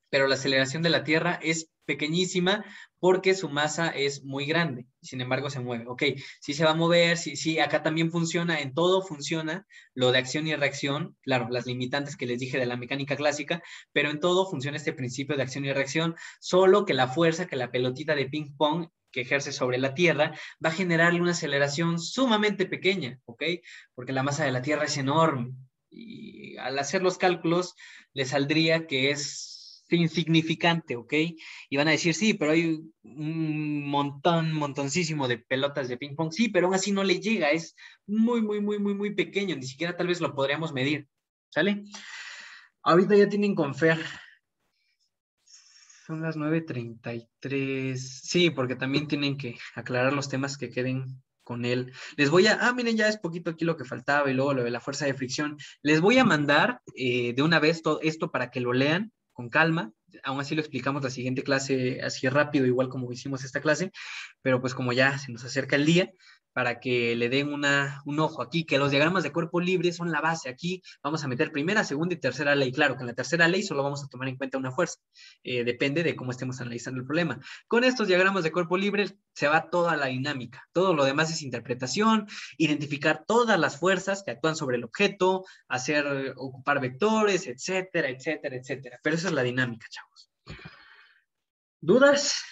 pero la aceleración de la Tierra es pequeñísima porque su masa es muy grande y sin embargo se mueve. Ok, sí se va a mover, sí, acá también funciona, en todo funciona lo de acción y reacción, claro, las limitantes que les dije de la mecánica clásica, pero en todo funciona este principio de acción y reacción, solo que la fuerza que la pelotita de ping pong que ejerce sobre la Tierra va a generarle una aceleración sumamente pequeña, ¿ok? Porque la masa de la Tierra es enorme y al hacer los cálculos le saldría que es insignificante, ¿ok? Y van a decir, sí, pero hay un montoncísimo de pelotas de ping pong, sí, pero aún así no le llega, es muy pequeño, ni siquiera tal vez lo podríamos medir, ¿sale? Ahorita ya tienen con Fer. Son las 9:33. Sí, porque también tienen que aclarar los temas que queden con él. Miren, ya es poquito aquí lo que faltaba y luego lo de la fuerza de fricción. Les voy a mandar de una vez todo esto para que lo lean con calma. Aún así lo explicamos la siguiente clase así rápido, igual como hicimos esta clase, pero pues como ya se nos acerca el día, para que le den un ojo aquí, que los diagramas de cuerpo libre son la base. Aquí vamos a meter primera, segunda y tercera ley. Claro que en la tercera ley solo vamos a tomar en cuenta una fuerza. Depende de cómo estemos analizando el problema. Con estos diagramas de cuerpo libre se va toda la dinámica. Todo lo demás es interpretación, identificar todas las fuerzas que actúan sobre el objeto, ocupar vectores, etcétera. Pero esa es la dinámica, chavos. ¿Dudas?